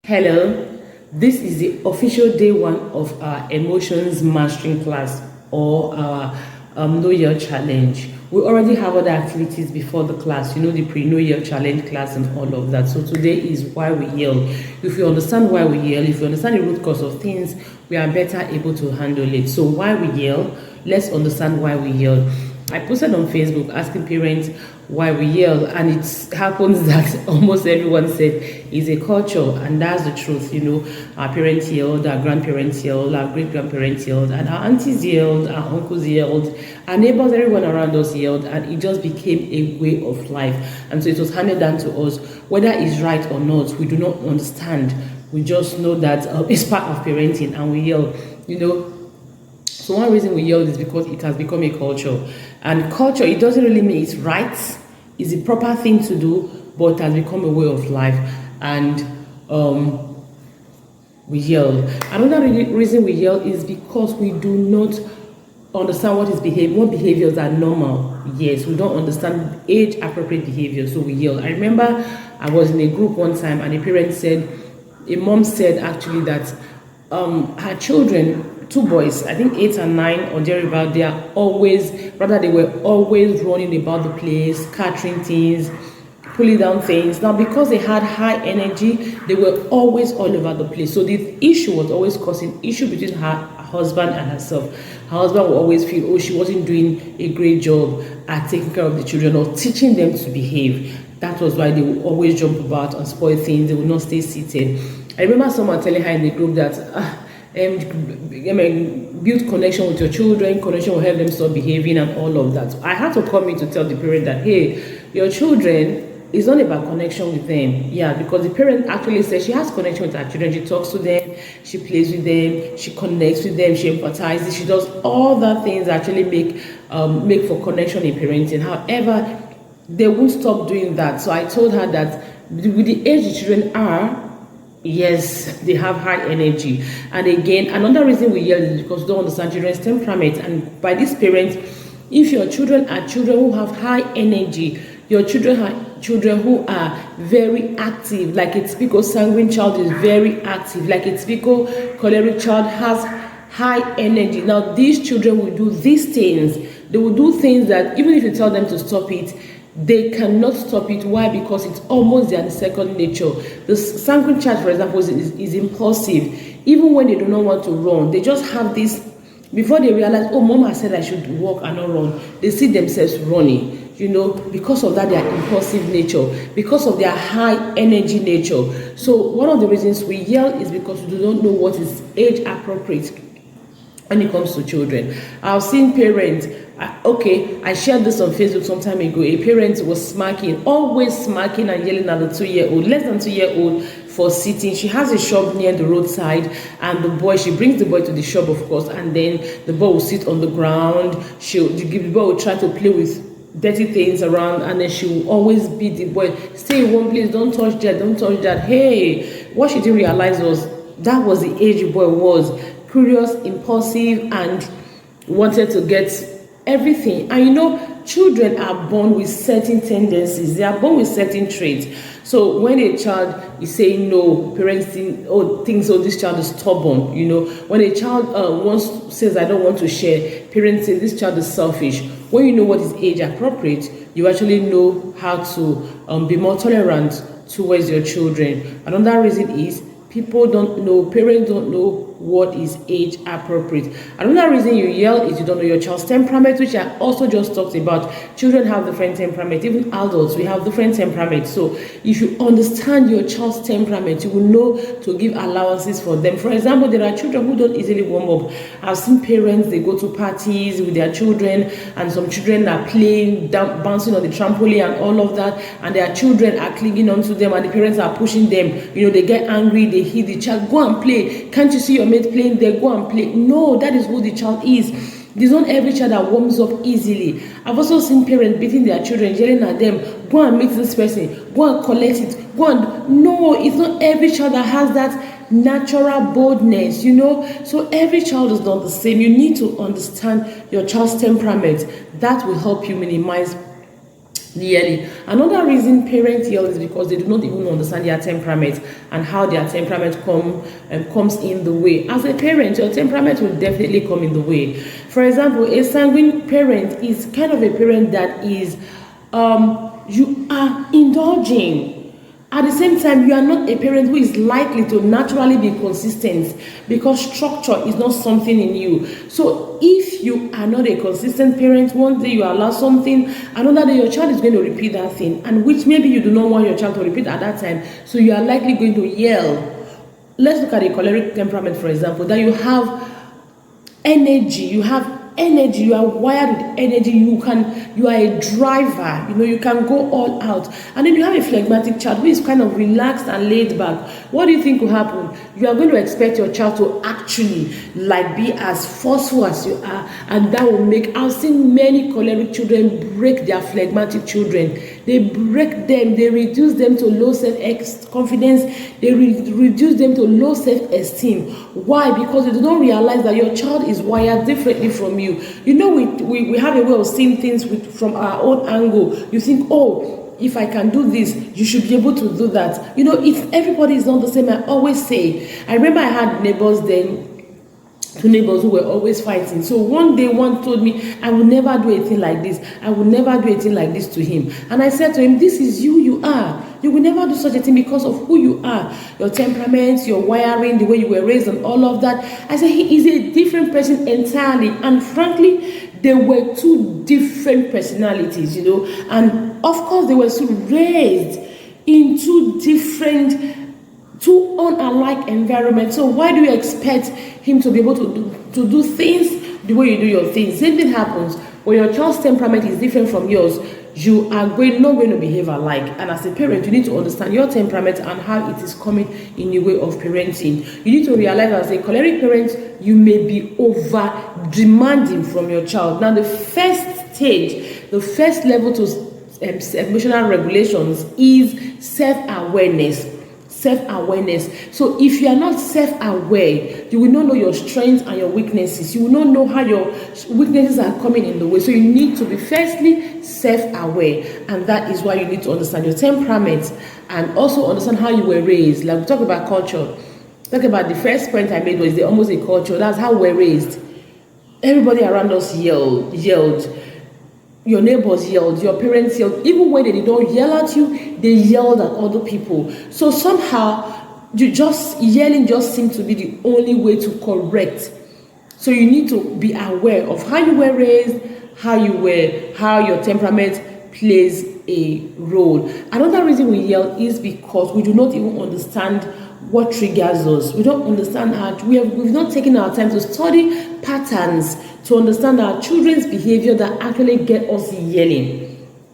Hello, this is the official day one of our emotions mastering class or our Know Your Challenge. We already have other activities before the class, the pre-Know Your Challenge class and all of that. So today is why we yell. If you understand why we yell, if you understand the root cause of things, we are better able to handle it. So why we yell, let's understand why we yell. I posted on Facebook asking parents why we yell, and it happens that almost everyone said it's a culture, and that's the truth. Our parents yelled, our grandparents yelled, our great-grandparents yelled, and our aunties yelled, our uncles yelled, our neighbors, everyone around us yelled, and it just became a way of life. And so it was handed down to us. Whether it's right or not, we do not understand. We just know that it's part of parenting, and we yell, So one reason we yell is because it has become a culture. And culture, it doesn't really mean it's right, it's the proper thing to do, but it has become a way of life. And we yell. Another reason we yell is because we do not understand what behaviors are normal. Yes, we don't understand age-appropriate behavior, so we yell. I remember I was in a group one time, and a mom said actually that her children, two boys, I think 8 and 9 or thereabout, they were always running about the place, catching things, pulling down things. Now, because they had high energy, they were always all over the place. So the issue was always causing issue between her husband and herself. Her husband would always feel, she wasn't doing a great job at taking care of the children or teaching them to behave. That was why they would always jump about and spoil things. They would not stay seated. I remember someone telling her in the group that build connection with your children, connection will help them stop behaving and all of that. So I had to come in to tell the parent that, hey, your children, it's not about connection with them. Yeah, because the parent actually says she has connection with her children. She talks to them, she plays with them, she connects with them, she empathizes, she does all the things that actually make for connection in parenting. However, they won't stop doing that. So I told her that with the age the children are, yes, they have high energy. And again, another reason we yell is because we don't understand children's temperament. And by these parents, if your children are children who have high energy, your children are children who are very active, like a typical sanguine child is very active, like a typical choleric child has high energy. Now, these children will do these things. They will do things that even if you tell them to stop it, they cannot stop it. Why? Because it's almost their second nature. The sanguine child, for example, is impulsive. Even when they do not want to run, they just have this, before they realize, oh, mama said I should walk and not run, they see themselves running, because of that, their impulsive nature, because of their high energy nature. So one of the reasons we yell is because we do not know what is age appropriate when it comes to children. I've seen parents, I shared this on Facebook some time ago. A parent was always smacking and yelling at the 2-year-old, less than 2-year-old, for sitting. She has a shop near the roadside, and she brings the boy to the shop, of course, and then the boy will sit on the ground. The boy will try to play with dirty things around, and then she will always beat the boy. Stay in one place, don't touch that, don't touch that. Hey, what she didn't realize was that was the age the boy was. Curious, impulsive, and wanted to get everything. And children are born with certain tendencies. They are born with certain traits. So when a child is saying no, parents think, this child is stubborn. When a child says, I don't want to share, parents say, this child is selfish. When you know what is age appropriate, you actually know how to be more tolerant towards your children. Another reason is parents don't know what is age appropriate. Another reason you yell is you don't know your child's temperament, which I also just talked about. Children have different temperament. Even adults, we have different temperament. So if you understand your child's temperament, you will know to give allowances for them. For example, there are children who don't easily warm up. I've seen parents, they go to parties with their children, and some children are playing, bouncing on the trampoline and all of that, and their children are clinging onto them, and the parents are pushing them. They get angry, they hit the child. Go and play. Can't you see your mate playing there? Go and play. No, that is who the child is. There's not every child that warms up easily. I've also seen parents beating their children, yelling at them, go and meet this person, go and collect it, no, it's not every child that has that natural boldness, so every child is not the same. You need to understand your child's temperament. That will help you minimize Nearly. Another reason parents yell is because they do not even understand their temperament and how their temperament comes in the way. As a parent, your temperament will definitely come in the way. For example, a sanguine parent is kind of a parent that is, you are indulging. At the same time, you are not a parent who is likely to naturally be consistent, because structure is not something in you. So if you are not a consistent parent, one day you allow something, another day your child is going to repeat that thing, and which maybe you do not want your child to repeat at that time, so you are likely going to yell. Let's look at a choleric temperament, for example, that you have energy, you are wired with energy, you are a driver, you can go all out. And then you have a phlegmatic child who is kind of relaxed and laid back. What do you think will happen? You are going to expect your child to actually be as forceful as you are, and that will make, I've seen many choleric children break their phlegmatic children. They break them, they reduce them to low self-confidence, they reduce them to low self-esteem. Why? Because they do not realize that your child is wired differently from you. We have a way of seeing things from our own angle. You think, oh, if I can do this, you should be able to do that. If everybody is not the same, I always say, I remember I had neighbors then, two neighbors who were always fighting. So one day one told me, I will never do anything like this. I will never do anything like this to him. And I said to him, this is you are. You will never do such a thing because of who you are. Your temperament, your wiring, the way you were raised and all of that. I said, he is a different person entirely. And frankly, they were two different personalities, And of course, they were still raised in two unlike environments. So why do you expect him to be able to do things the way you do your things? Same thing happens when your child's temperament is different from yours. You are not going to behave alike. And as a parent, you need to understand your temperament and how it is coming in your way of parenting. You need to realize, as a choleric parent, you may be over demanding from your child. Now, the first stage, the first level to emotional regulations is self-awareness. So if you are not self-aware, you will not know your strengths and your weaknesses. You will not know how your weaknesses are coming in the way. So you need to be firstly self-aware, and that is why you need to understand your temperament and also understand how you were raised. Like we talk about culture. Talk about the first point I made was almost a culture. That's how we're raised. Everybody around us yelled. Your neighbors yelled, your parents yelled. Even when they did not yell at you, they yelled at other people. So somehow, yelling just seemed to be the only way to correct. So you need to be aware of how you were raised, how your temperament plays a role. Another reason we yell is because we do not even understand what triggers us. We don't understand we've not taken our time to study patterns to understand our children's behavior that actually get us yelling.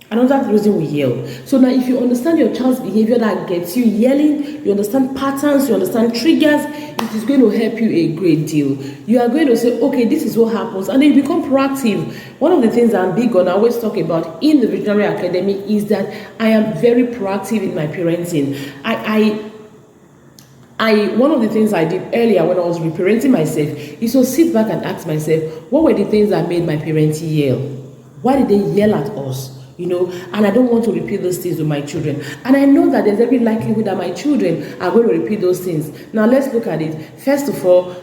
Another reason we yell. So now if you understand your child's behavior that gets you yelling, you understand patterns, you understand triggers, it is going to help you a great deal. You are going to say, okay, this is what happens, and then you become proactive. One of the things I'm big on, I always talk about in the Visionary Academy, is that I am very proactive in my parenting. One of the things I did earlier when I was reparenting myself is to sit back and ask myself, what were the things that made my parents yell? Why did they yell at us? And I don't want to repeat those things with my children. And I know that there's every likelihood that my children are going to repeat those things. Now let's look at it. First of all,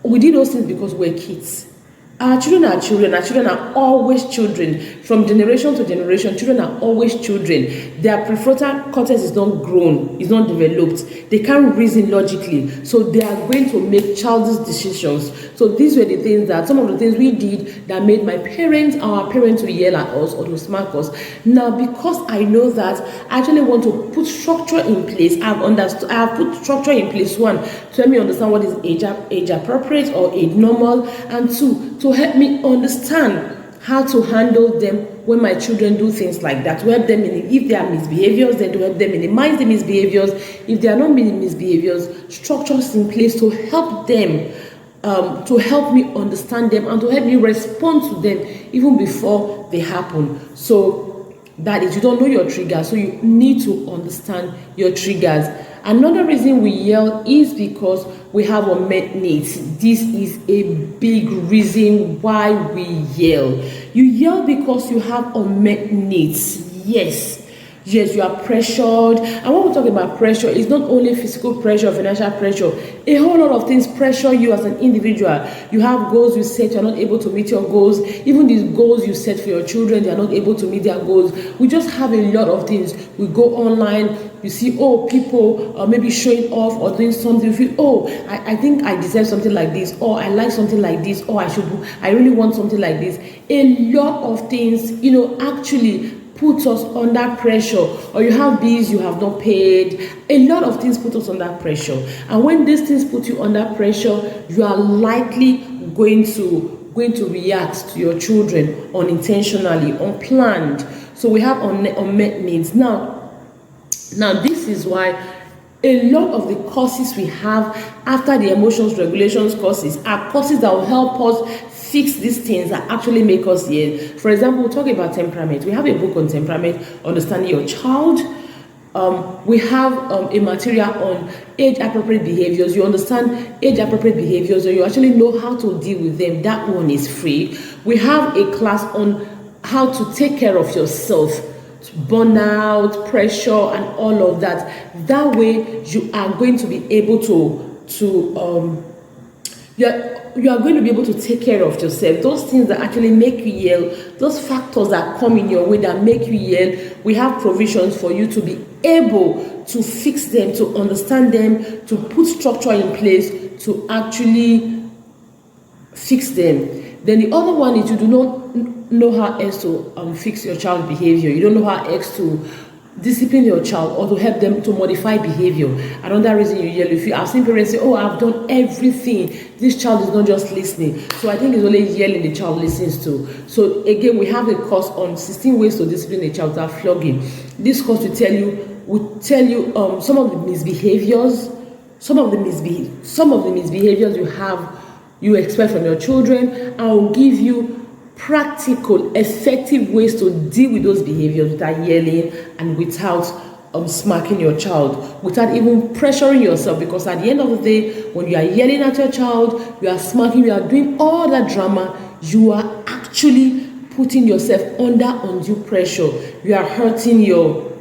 we did those things because we're kids. Our children are children. Our children are always children. From generation to generation, children are always children. Their prefrontal cortex is not grown, is not developed. They can't reason logically. So they are going to make childish decisions. So these were some of the things we did that made our parents to yell at us or to smack us. Now, because I know that, I actually want to put structure in place. I have put structure in place. One, to help me understand what is age appropriate or age normal, and two, to help me understand how to handle them when my children do things like that. To help them, if they are misbehaviors, then to help them minimize the misbehaviors. If they are not misbehaviors, structures in place to help them, to help me understand them and to help me respond to them even before they happen. So that is, you don't know your triggers, so you need to understand your triggers. Another reason we yell is because we have unmet needs. This is a big reason why we yell. You yell because you have unmet needs. Yes, you are pressured. And when we talk about pressure, it's not only physical pressure, financial pressure. A whole lot of things pressure you as an individual. You have goals you set, you're not able to meet your goals. Even these goals you set for your children, they're not able to meet their goals. We just have a lot of things. We go online, you see, people are maybe showing off or doing something. You feel, I think I deserve something like this, or I like something like this, or I really want something like this. A lot of things, actually put us under pressure. Or you have bills you have not paid. A lot of things put us under pressure. And when these things put you under pressure, you are likely going to react to your children unintentionally, unplanned. So we have unmet needs. Now this is why a lot of the courses we have after the emotions regulations courses are courses that will help us fix these things that actually make us yell. For example, we're talking about temperament. We have a book on temperament, understanding your child. We have a material on age-appropriate behaviors. You understand age-appropriate behaviors, or you actually know how to deal with them. That one is free. We have a class on how to take care of yourself, burnout, pressure, and all of that. That way, you are going to be able you are going to be able to take care of yourself. Those things that actually make you yell, those factors that come in your way that make you yell, we have provisions for you to be able to fix them, to understand them, to put structure in place to actually fix them. Then the other one is you do not know how else to fix your child's behavior. You don't know how else to discipline your child or to help them to modify behavior. Another reason you yell, I've seen parents say, I've done everything, this child is not just listening. So I think it's only yelling the child listens to. So again, we have a course on 16 ways to discipline a child without flogging. This course will tell you some of the misbehaviors, some of the misbehaviors you expect from your children. I will give you practical, effective ways to deal with those behaviors without yelling and without smacking your child, without even pressuring yourself. Because at the end of the day, when you are yelling at your child, you are smacking, you are doing all that drama, you are actually putting yourself under undue pressure. You are hurting your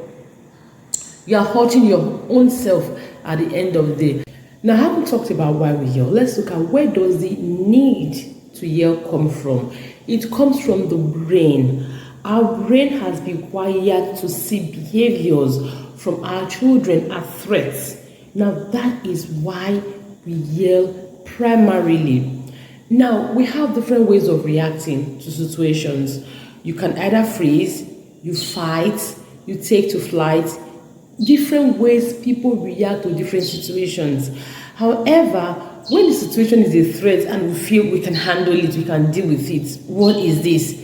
own self at the end of the day. Now, having talked about why we yell, let's look at where does the need to yell come from. It comes from the brain. Our brain has been wired to see behaviors from our children as threats. Now, that is why we yell primarily. Now, we have different ways of reacting to situations. You can either freeze, you fight, you take to flight. Different ways people react to different situations. However, when the situation is a threat and we feel we can handle it, we can deal with it, what is this?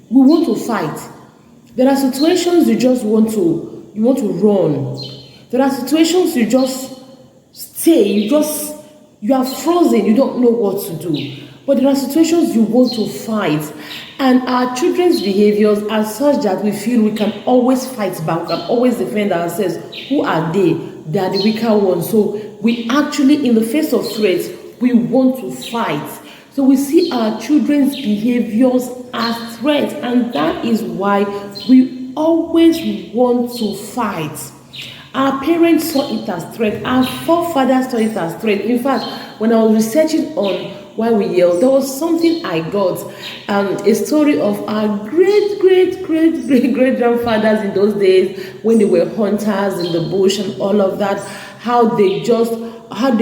We want to fight. There are situations you just want to run. There are situations you just stay, you are frozen, you don't know what to do. But there are situations you want to fight. And our children's behaviors are such that we feel we can always fight back, we can always defend ourselves. Who are they? They are the weaker ones. So we actually, in the face of threats, we want to fight. So we see our children's behaviors as threats, and that is why we always want to fight. Our parents saw it as threat. Our forefathers saw it as threat. In fact, when I was researching on why we yell, there was something I got, a story of our great grandfathers in those days when they were hunters in the bush and all of that, how they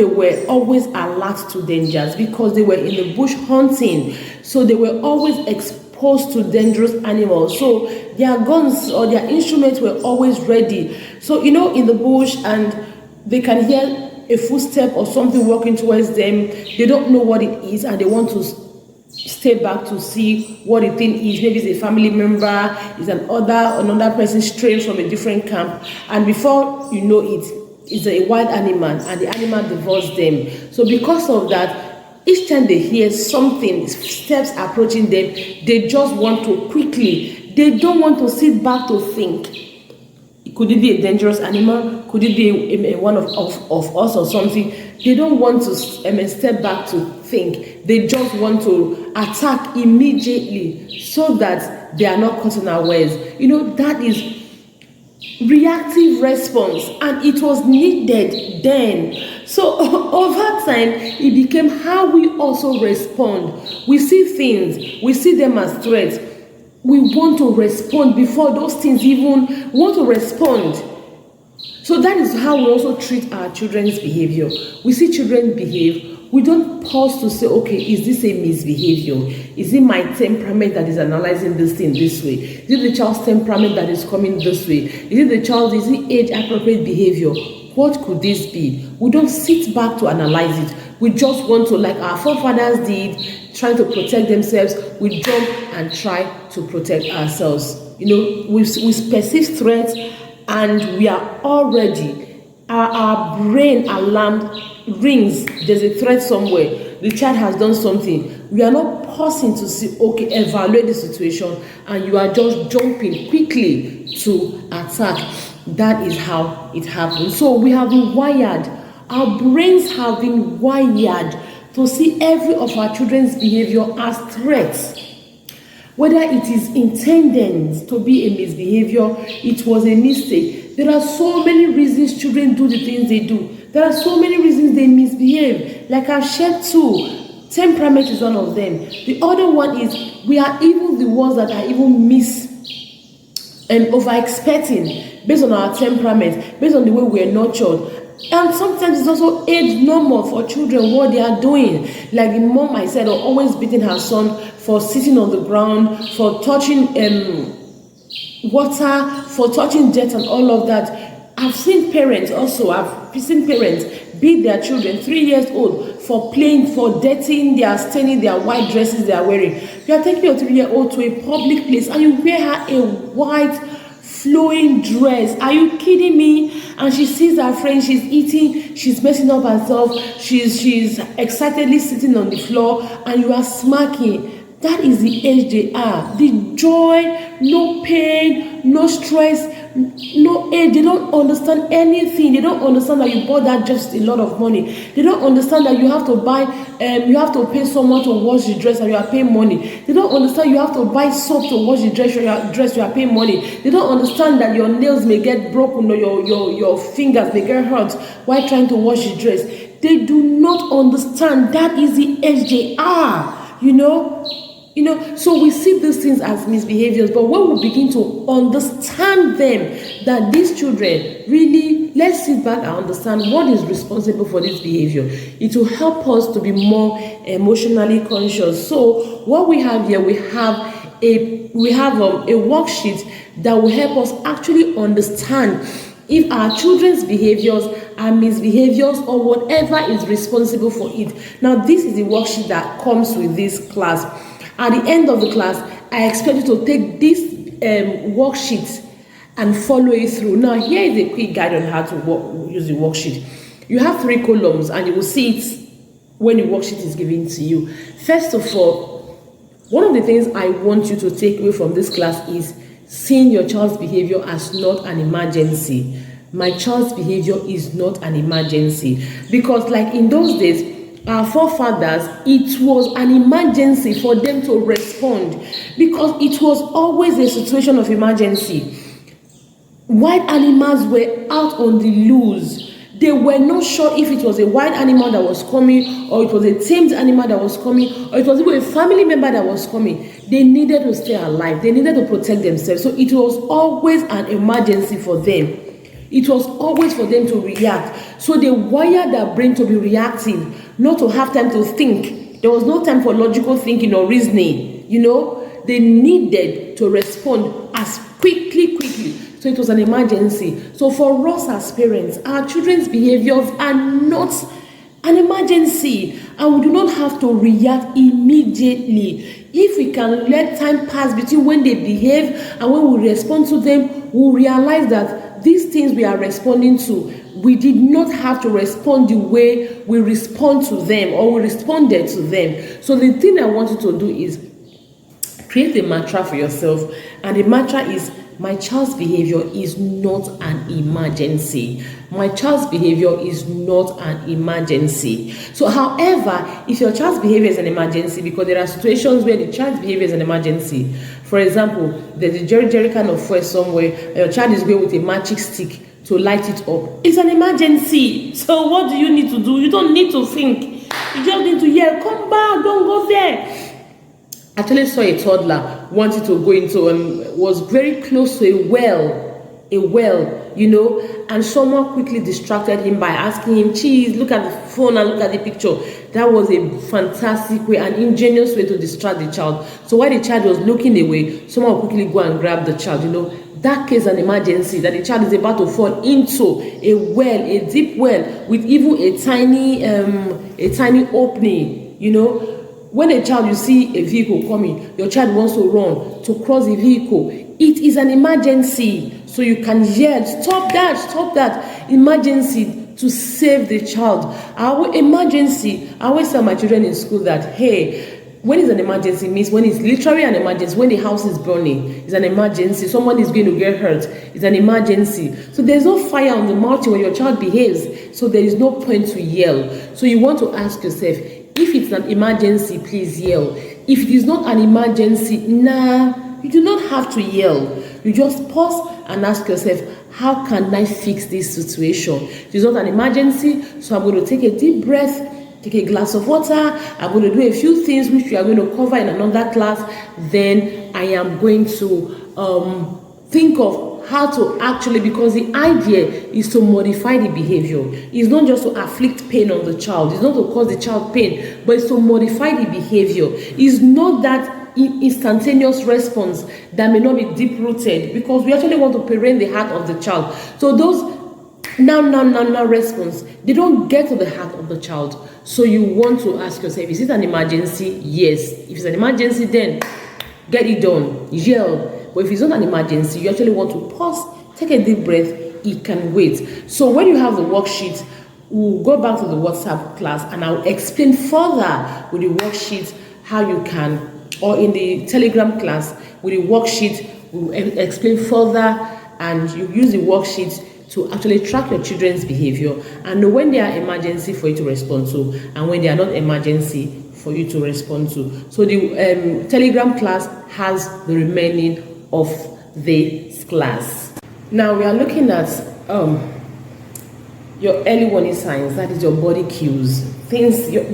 were always alert to dangers because they were in the bush hunting. So they were always exposed to dangerous animals. So their guns or their instruments were always ready. So, in the bush, and they can hear a footstep or something walking towards them. They don't know what it is, and they want to stay back to see what the thing is. Maybe it's a family member, it's another person straying from a different camp, and before you know it, it's a wild animal, and the animal devours them. So because of that, each time they hear something, steps approaching them, they just want to quickly. They don't want to sit back to think. Could it be a dangerous animal? Could it be one of us or something? They don't want to step back to think. They just want to attack immediately so that they are not caught unawares. That is reactive response, and it was needed then. So over time, it became how we also respond. We see things, we see them as threats. We want to respond before those things even want to respond. So that is how we also treat our children's behavior. We see children behave, we don't pause to say, okay, is this a misbehavior? Is it my temperament that is analyzing this thing this way? Is it the child's temperament that is coming this way? Is it age appropriate behavior? What could this be? We don't sit back to analyze it. We just want to, like our forefathers did, trying to protect themselves. We jump and try to protect ourselves. We perceive threats, and we are already, our brain alarm rings. There's a threat somewhere. The child has done something. We are not pausing to see, okay, evaluate the situation, and you are just jumping quickly to attack. That is how it happens. So we have been wired. Our brains have been wired to see every of our children's behavior as threats. Whether it is intended to be a misbehavior, it was a mistake. There are so many reasons children do the things they do. There are so many reasons they misbehave. Like I've shared too, temperament is one of them. The other one is we are even the ones that are even over-expecting based on our temperament, based on the way we are nurtured. And sometimes it's also age normal for children what they are doing. Like the mom I said, always beating her son for sitting on the ground, for touching water, for touching dirt and all of that. I've seen parents beat their children 3 years old for playing, for dirtying staining their white dresses they are wearing. You are taking your 3-year-old to a public place and you wear her a white flowing dress. Are you kidding me? And she sees her friend, she's eating, she's messing up herself, she's excitedly sitting on the floor, and you are smacking. That is the age they are. The joy, no pain, no stress, no age. They don't understand anything. They don't understand that you bought that just a lot of money. They don't understand that you have to buy, you have to pay someone to wash the dress and you are paying money. They don't understand you have to buy soap to wash the dress, you are paying money. They don't understand that your nails may get broken or your fingers may get hurt while trying to wash the dress. They do not understand that is the age they are, so we see these things as misbehaviors, but when we begin to understand them, that these children really, let's sit back and understand what is responsible for this behavior. It will help us to be more emotionally conscious. So what we have here, we have a worksheet that will help us actually understand if our children's behaviors are misbehaviors or whatever is responsible for it. Now, this is the worksheet that comes with this class. At the end of the class, I expect you to take this worksheet and follow it through. Now, here is a quick guide on how to use the worksheet. You have 3 columns, and you will see it when the worksheet is given to you. First of all, one of the things I want you to take away from this class is seeing your child's behavior as not an emergency. My child's behavior is not an emergency. Because like in those days, our forefathers, it was an emergency for them to respond because it was always a situation of emergency. Wild animals were out on the loose. They were not sure if it was a wild animal that was coming, or it was a tamed animal that was coming, or it was even a family member that was coming. They needed to stay alive. They needed to protect themselves. So it was always an emergency for them. It was always for them to react. So they wired their brain to be reactive, not to have time to think. There was no time for logical thinking or reasoning. They needed to respond as quickly. So it was an emergency. So for us as parents, our children's behaviors are not an emergency, and we do not have to react immediately. If we can let time pass between when they behave and when we respond to them, we'll realize that these things we are responding to, we did not have to respond the way we respond to them or we responded to them. So the thing I want you to do is create a mantra for yourself, and the mantra is, my child's behavior is not an emergency. My child's behavior is not an emergency. So, however, if your child's behavior is an emergency, because there are situations where the child's behavior is an emergency. For example, there's a jerry kind of fuel somewhere, and your child is going with a magic stick to light it up. It's an emergency. So what do you need to do? You don't need to think. You just need to yell, come back, don't go there. I actually saw a toddler wanted to go into was very close to a well, you know, and someone quickly distracted him by asking him, "Cheese, look at the phone and look at the picture." That was a fantastic way, an ingenious way to distract the child. So while the child was looking away, someone would quickly go and grab the child, you know. That case an emergency, that the child is about to fall into a well, a deep well, with even a tiny opening, you know. When a child, you see a vehicle coming, your child wants to run to cross the vehicle. It is an emergency. So you can yell, stop that, emergency, to save the child. Our emergency, I always tell my children in school that, hey, when it's an emergency means when it's literally an emergency, when the house is burning, it's an emergency, someone is going to get hurt, it's an emergency. So there's no fire on the mountain when your child behaves, so there is no point to yell. So you want to ask yourself, if it's an emergency, please yell. If it is not an emergency, you do not have to yell. You just pause and ask yourself, how can I fix this situation? It is not an emergency, so I'm going to take a deep breath, take a glass of water. I'm going to do a few things which we are going to cover in another class. Then I am going to think of how to actually, because the idea is to modify the behavior. It's not just to afflict pain on the child. It's not to cause the child pain, but it's to modify the behavior. It's not that instantaneous response that may not be deep-rooted, because we actually want to parent the heart of the child. So those now response, they don't get to the heart of the child. So you want to ask yourself, is it an emergency? Yes. If it's an emergency, then get it done, yell. But if it's not an emergency, you actually want to pause, take a deep breath, it can wait. So when you have the worksheet, we'll go back to the WhatsApp class and I'll explain further with the worksheet how you can, or in the Telegram class with the worksheet, we'll explain further, and you use the worksheet to actually track your children's behavior and know when they are emergency for you to respond to and when they are not emergency for you to respond to. So the Telegram class has the remaining of this class. Now we are looking at your early warning signs, that is your body cues,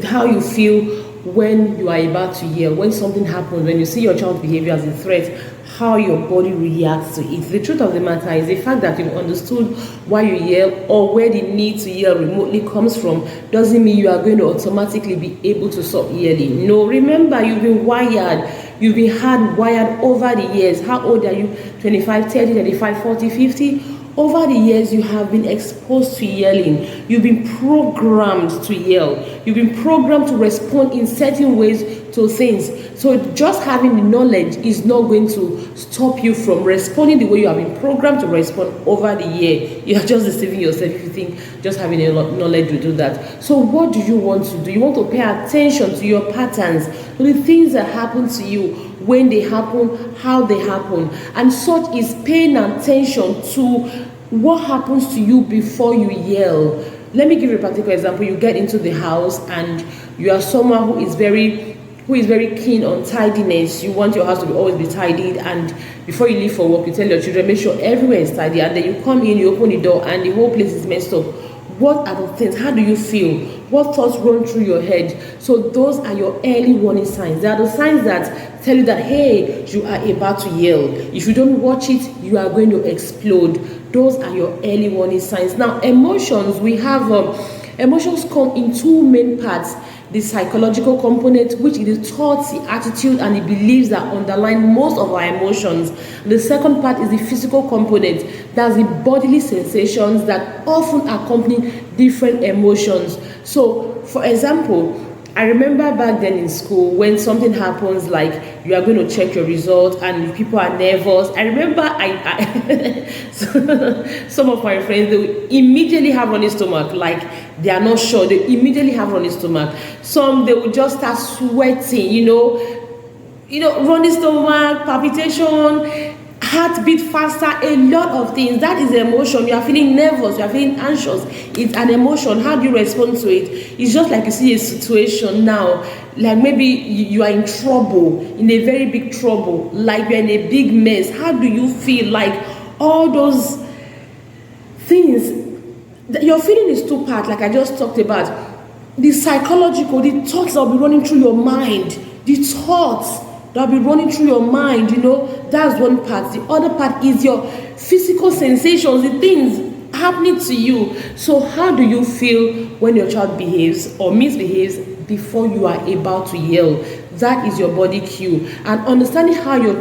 how you feel when you are about to yell, when something happens, when you see your child's behavior as a threat, how your body reacts to it. The truth of the matter is the fact that you've understood why you yell or where the need to yell remotely comes from doesn't mean you are going to automatically be able to stop yelling. No, remember, you've been wired, you've been hardwired over the years. How old are you? 25, 30, 35, 40, 50? Over the years, you have been exposed to yelling. You've been programmed to yell. You've been programmed to respond in certain ways to things. So just having the knowledge is not going to stop you from responding the way you have been programmed to respond over the year. You are just deceiving yourself if you think just having a knowledge will do that. So what do you want to do? You want to pay attention to your patterns, to the things that happen to you, when they happen, how they happen. And such is paying attention to what happens to you before you yell. Let me give you a practical example. You get into the house and you are someone who is very keen on tidiness. You want your house to always be tidied, and before you leave for work, you tell your children, make sure everywhere is tidy, and then you come in, you open the door, and the whole place is messed up. What are the things? How do you feel? What thoughts run through your head? So those are your early warning signs. They are the signs that tell you that, hey, you are about to yell. If you don't watch it, you are going to explode. Those are your early warning signs. Now, emotions, we have emotions come in two main parts. The psychological component, which is the thoughts, the attitude, and the beliefs that underline most of our emotions. The second part is the physical component. That's the bodily sensations that often accompany different emotions. So, for example, I remember back then in school when something happens, like you are going to check your result and people are nervous. I remember some of my friends, they will immediately have running stomach, like they are not sure. They immediately have running stomach. Some, they will just start sweating, running stomach, palpitation. heartbeat faster, a lot of things. That is emotion. You are feeling nervous, you are feeling anxious. It's an emotion. How do you respond to it? It's just like you see a situation now, like maybe you are in trouble, in a very big trouble, like you're in a big mess. How do you feel? Like all those things, your feeling is two parts, like I just talked about. The psychological, the thoughts that will be running through your mind, the thoughts that will be running through your mind, that's one part. The other part is your physical sensations, the things happening to you. So how do you feel when your child behaves or misbehaves before you are about to yell? That is your body cue. And understanding how you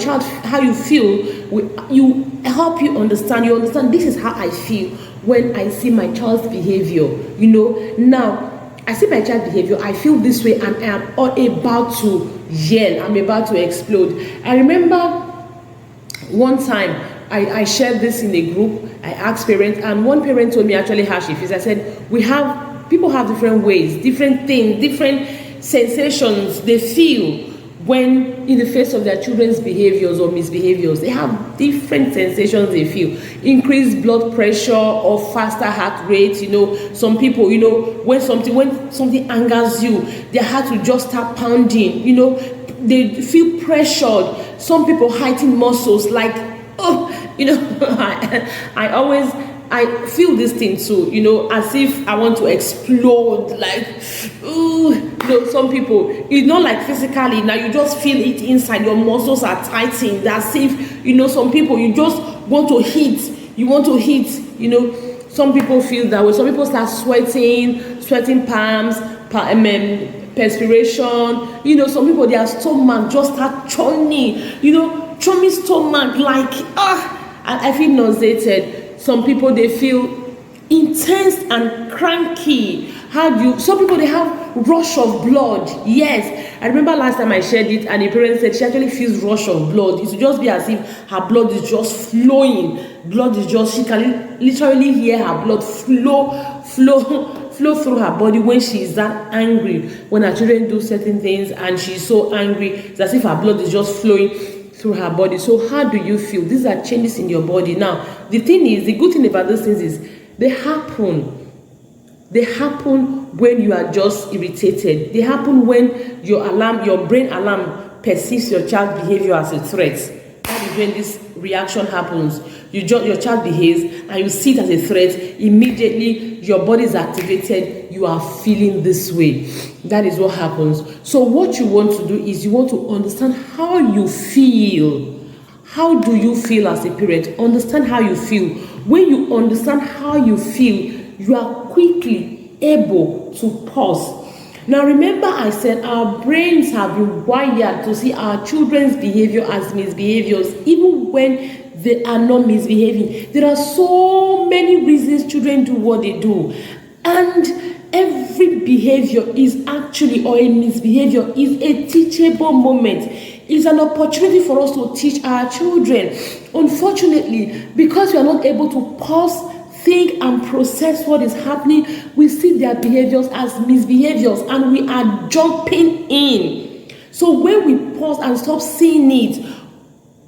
feel, you help you understand. You understand, this is how I feel when I see my child's behavior. Now I see my child behavior, I feel this way, and I am about to yell, I'm about to explode. I remember one time I shared this in a group. I asked parents, and one parent told me actually how she feels. I said, people have different ways, different things, different sensations they feel when in the face of their children's behaviors or misbehaviors. They have different sensations they feel. Increased blood pressure or faster heart rate. Some people, when something angers you, their heart will just start pounding. They feel pressured. Some people heighten muscles, like, I feel this thing too, as if I want to explode, like, some people, it's not like physically, now you just feel it inside, your muscles are tightened, as if, some people, you just want to hit, some people feel that way. Some people start sweating palms, perspiration, some people, their stomach just start churning, churning stomach, like, and I feel nauseated. Some people, they feel intense and cranky. Some people, they have rush of blood. Yes, I remember last time I shared it, and the parent said she actually feels rush of blood. It would just be as if her blood is just flowing. She can literally hear her blood flow through her body when she is that angry. When her children do certain things and she's so angry, it's as if her blood is just flowing through her body. So how do you feel? These are changes in your body. Now, the good thing about these things is they happen when you are just irritated. They happen when your brain alarm perceives your child's behavior as a threat. That is when this reaction happens. Your child behaves and you see it as a threat. Immediately your body is activated. You are feeling this way. That is what happens. So what you want to do is you want to understand how you feel. How do you feel as a parent? Understand how you feel. When you understand how you feel, you are quickly able to pause. Now remember, I said our brains have been wired to see our children's behavior as misbehaviors, even when they are not misbehaving. There are so many reasons children do what they do, and every behavior is actually, or a misbehavior is a teachable moment. It's an opportunity for us to teach our children. Unfortunately, because we are not able to pause, think, and process what is happening, we see their behaviors as misbehaviors and we are jumping in. So when we pause and stop seeing it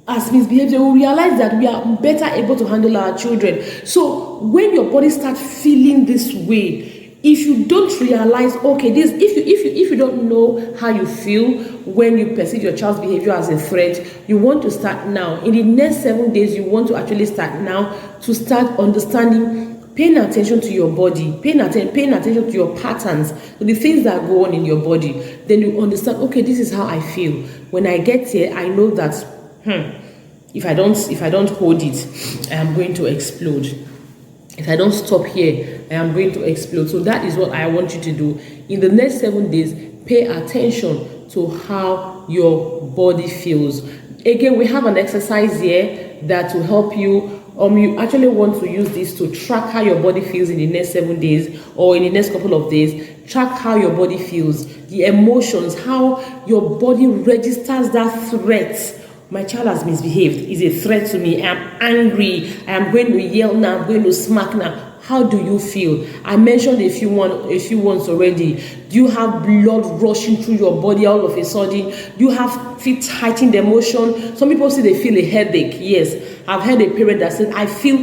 as misbehavior, we realize that we are better able to handle our children. So when your body starts feeling this way, if you don't realize, okay, this, if you don't know how you feel when you perceive your child's behavior as a threat, you want to start now. In the next 7 days, you want to actually start now to start understanding, paying attention to your body, paying attention to your patterns, to the things that go on in your body. Then you understand, okay, this is how I feel. When I get here, I know that if I don't hold it, I am going to explode. If I don't stop here, I am going to explode. So that is what I want you to do. In the next 7 days, pay attention to how your body feels. Again, we have an exercise here that will help you. You actually want to use this to track how your body feels in the next 7 days or in the next couple of days. Track how your body feels, the emotions, how your body registers that threat. My child has misbehaved, is a threat to me, I am angry, I am going to yell now, I'm going to smack now. How do you feel? I mentioned a few ones already. Do you have blood rushing through your body all of a sudden? Do you have feel heightened emotion? Some people say they feel a headache. Yes, I've heard a parent that said, I feel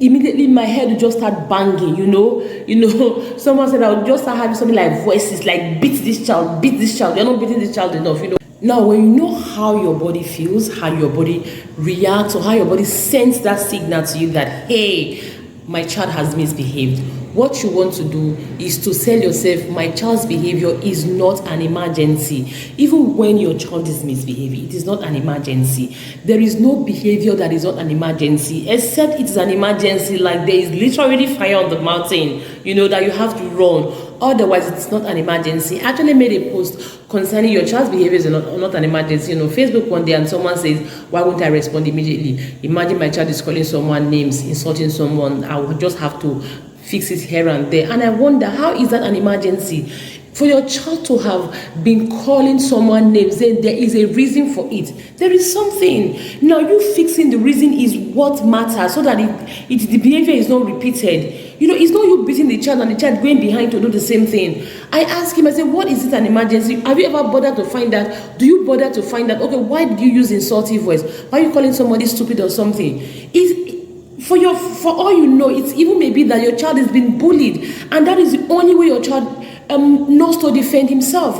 immediately my head will just start banging, you know. Someone said I would just start having something like voices like beat this child, you're not beating this child enough, you know. Now, when you know how your body feels, how your body reacts, or how your body sends that signal to you that, hey, my child has misbehaved, what you want to do is to tell yourself, my child's behavior is not an emergency. Even when your child is misbehaving, it is not an emergency. There is no behavior that is not an emergency, except it is an emergency, like there is literally fire on the mountain, you know, that you have to run. Otherwise, it's not an emergency. I actually made a post concerning your child's behaviors are not an emergency. You know, Facebook one day, and someone says, why won't I respond immediately? Imagine my child is calling someone names, insulting someone. I would just have to fix it here and there. And I wonder, how is that an emergency? For your child to have been calling someone names, then there is a reason for it. There is something. Now, you fixing the reason is what matters, so that the behavior is not repeated. You know, it's not you beating the child and the child going behind to do the same thing. I asked him, I said, what is it an emergency? Have you ever bothered to find that? Do you bother to find that? Okay, why do you use insultive voice? Why are you calling somebody stupid or something? For all you know, it's even maybe that your child has been bullied, and that is the only way your child knows to defend himself.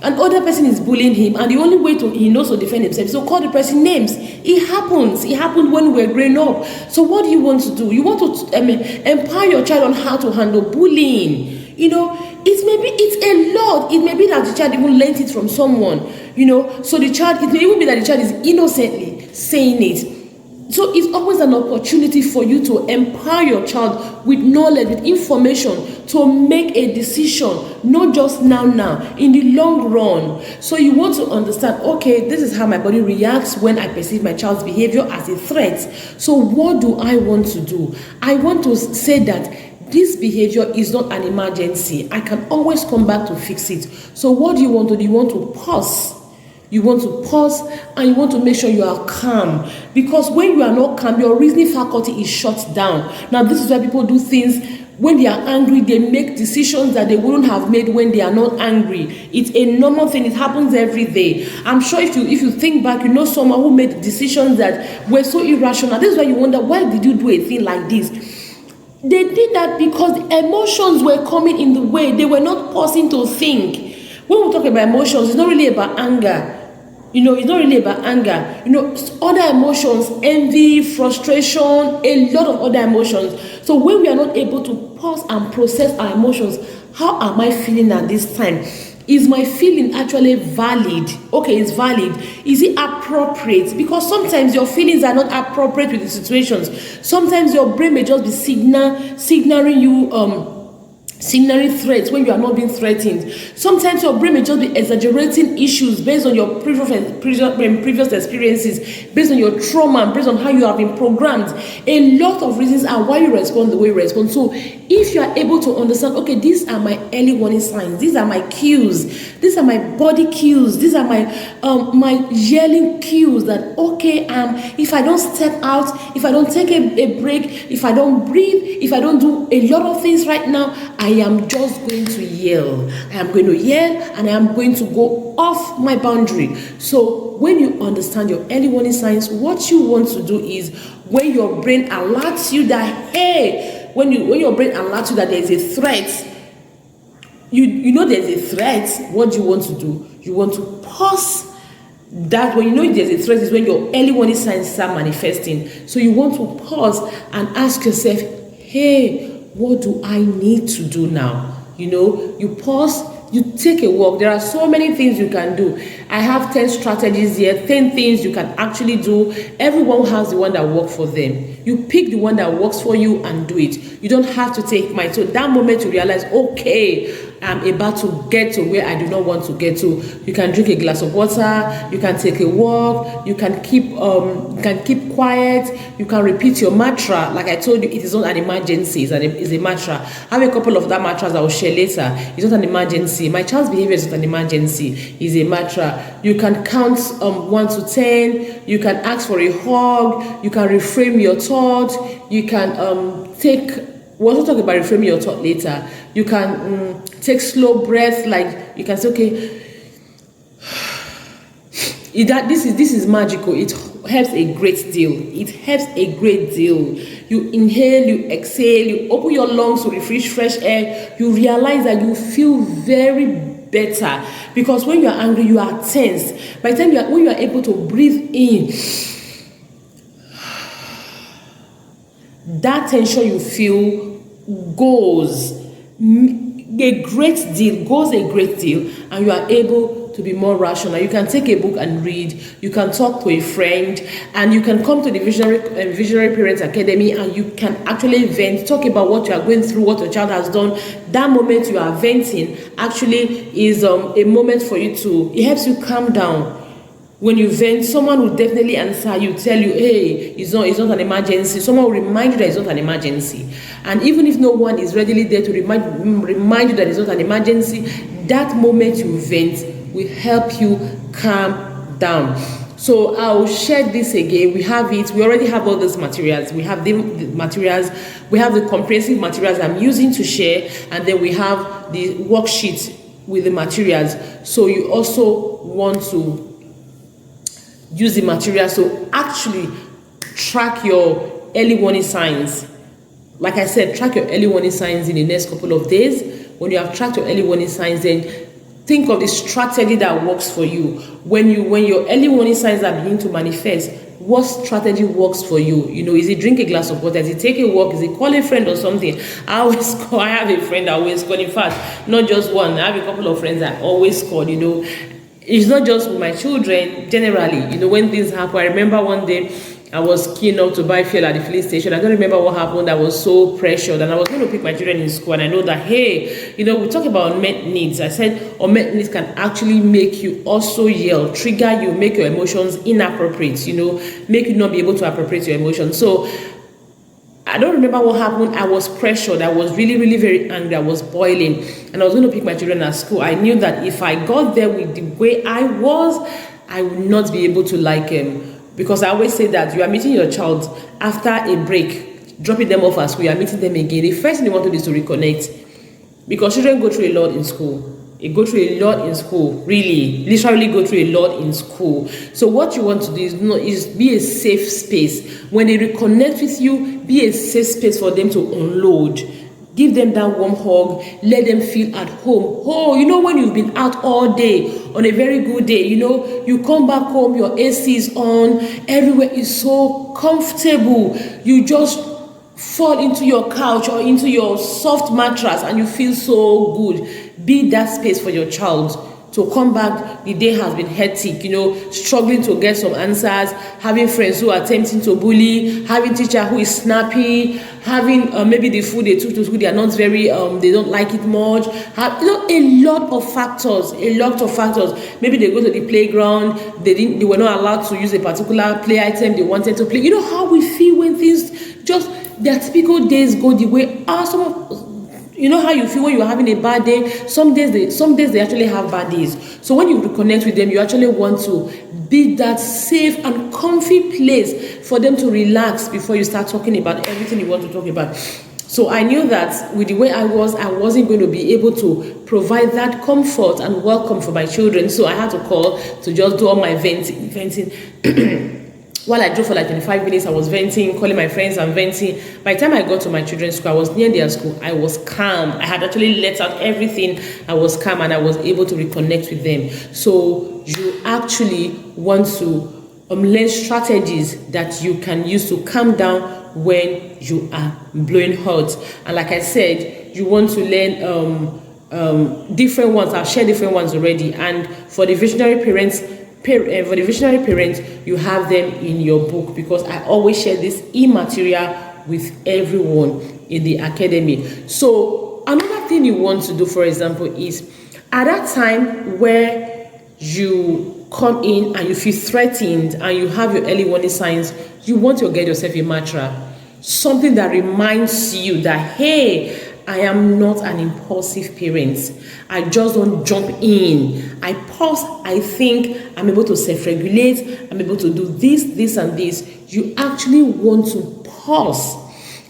And other person is bullying him, and the only way he knows to defend himself is to call the person names. It happens. It happened when we were growing up. So what do you want to do? You want to empower your child on how to handle bullying. You know, it's a lot. It may be that the child even learned it from someone. You know, so it may even be that the child is innocently saying it. So it's always an opportunity for you to empower your child with knowledge, with information, to make a decision, not just now, in the long run. So you want to understand, okay, this is how my body reacts when I perceive my child's behavior as a threat. So what do I want to do? I want to say that this behavior is not an emergency. I can always come back to fix it. So what do you want to do? You want to pause. You want to pause, and you want to make sure you are calm, because when you are not calm, your reasoning faculty is shut down. Now, this is why people do things when they are angry. They make decisions that they wouldn't have made when they are not angry. It's a normal thing. It happens every day. I'm sure if you think back, you know someone who made decisions that were so irrational. This is why you wonder, why did you do a thing like this? They did that because emotions were coming in the way. They were not pausing to think. When we talk about emotions, it's not really about anger. You know, it's not really about anger. You know, other emotions, envy, frustration, a lot of other emotions. So when we are not able to pause and process our emotions, how am I feeling at this time? Is my feeling actually valid? Okay, it's valid. Is it appropriate? Because sometimes your feelings are not appropriate with the situations. Sometimes your brain may just be signaling you signaling threats when you are not being threatened. Sometimes your brain may just be exaggerating issues based on your previous experiences, based on your trauma, based on how you have been programmed. A lot of reasons are why you respond the way you respond. So if you are able to understand, okay, these are my early warning signs, these are my cues, these are my body cues, these are my yelling cues that, okay, if I don't step out, if I don't take a break, if I don't breathe, if I don't do a lot of things right now, I am just going to yell. I am going to yell, and I am going to go off my boundary. So when you understand your early warning signs, what you want to do is, when your brain alerts you that, hey, when your brain alerts you that there is a threat, you know there's a threat, what do you want to do? You want to pause. That when you know there's a threat is when your early warning signs start manifesting. So you want to pause and ask yourself, hey, what do I need to do now? You know, you pause, you take a walk. There are so many things you can do. I have 10 strategies here, 10 things you can actually do. Everyone has the one that works for them. You pick the one that works for you and do it. You don't have to take mine. So that moment you realize, okay, I'm about to get to where I do not want to get to. You can drink a glass of water, you can take a walk, you can keep quiet, you can repeat your mantra. Like I told you, it is not an emergency, it's a mantra. I have a couple of that mantras I will share later. It's not an emergency. My child's behavior is not an emergency, it's a mantra. You can count 1 to 10, you can ask for a hug, you can reframe your thought, you can take we'll also talk about reframing your thought later. You can take slow breaths, like you can say, okay, this is magical. It helps a great deal. It helps a great deal. You inhale, you exhale, you open your lungs to refresh fresh air. You realize that you feel very better, because when you are angry, you are tense. By the time when you are able to breathe in, that tension you feel goes a great deal, and you are able to be more rational. You can take a book and read, you can talk to a friend, and you can come to the Visionary Parents Academy, and you can actually vent, talk about what you are going through, what your child has done. That moment you are venting actually is a moment for you it helps you calm down. When you vent, someone will definitely answer you, tell you, hey, it's not an emergency. Someone will remind you that it's not an emergency. And even if no one is readily there to remind you that it's not an emergency, that moment you vent will help you calm down. So I'll share this again. We have it. We already have all these materials. We have the materials. We have the comprehensive materials I'm using to share, and then we have the worksheet with the materials. So you also want to use the material. So actually track your early warning signs. Like I said, track your early warning signs in the next couple of days. When you have tracked your early warning signs, then think of the strategy that works for you. When your early warning signs are beginning to manifest, what strategy works for you? Is it drink a glass of water? Is it take a walk? Is it call a friend or something? I have a friend that always call. In fact, not just one. I have a couple of friends that always call. It's not just with my children, generally. When things happen, I remember one day I was keen up to buy fuel at the filling station. I don't remember what happened. I was so pressured, and I was going to pick my children in school, and I know that, hey, we talk about unmet needs. I said unmet needs can actually make you also yell, trigger you, make your emotions inappropriate, make you not be able to appropriate your emotions. So I don't remember what happened. I was pressured. I was really, really very angry. I was boiling, and I was going to pick my children at school. I knew that if I got there with the way I was, I would not be able to like him. Because I always say that you are meeting your child after a break, dropping them off at school, you are meeting them again. The first thing you want to do is to reconnect. Because children go through a lot in school. They go through a lot in school, really, literally go through a lot in school. So what you want to do is be a safe space. When they reconnect with you, be a safe space for them to unload. Give them that warm hug. Let them feel at home. Oh, when you've been out all day, on a very good day, you come back home, your AC is on, everywhere is so comfortable. You just fall into your couch or into your soft mattress and you feel so good. Be that space for your child to come back. The day has been hectic, struggling to get some answers, having friends who are attempting to bully, having teacher who is snappy, having maybe the food they took to school, they are not very, they don't like it much. A lot of factors. Maybe they go to the playground, they were not allowed to use a particular play item they wanted to play. You know how we feel when things just, their typical days go the way you know how you feel when you're having a bad day. Some days they actually have bad days. So when you reconnect with them, you actually want to be that safe and comfy place for them to relax before you start talking about everything you want to talk about. So I knew that with the way I wasn't going to be able to provide that comfort and welcome for my children. So I had to call to just do all my venting. While I drove for like 25 minutes, I was venting, calling my friends and venting. By the time I got to my children's school, I was near their school. I was calm. I had actually let out everything. I was calm and I was able to reconnect with them. So you actually want to learn strategies that you can use to calm down when you are blowing hot. And like I said, you want to learn different ones. I've shared different ones already. And for the visionary parents, you have them in your book, because I always share this e-material with everyone in the academy. So another thing you want to do, for example, is at that time where you come in and you feel threatened and you have your early warning signs, you want to get yourself a mantra, something that reminds you that, hey, I am not an impulsive parent. I just don't jump in. I pause, I think, I'm able to self-regulate, I'm able to do this, and this. You actually want to pause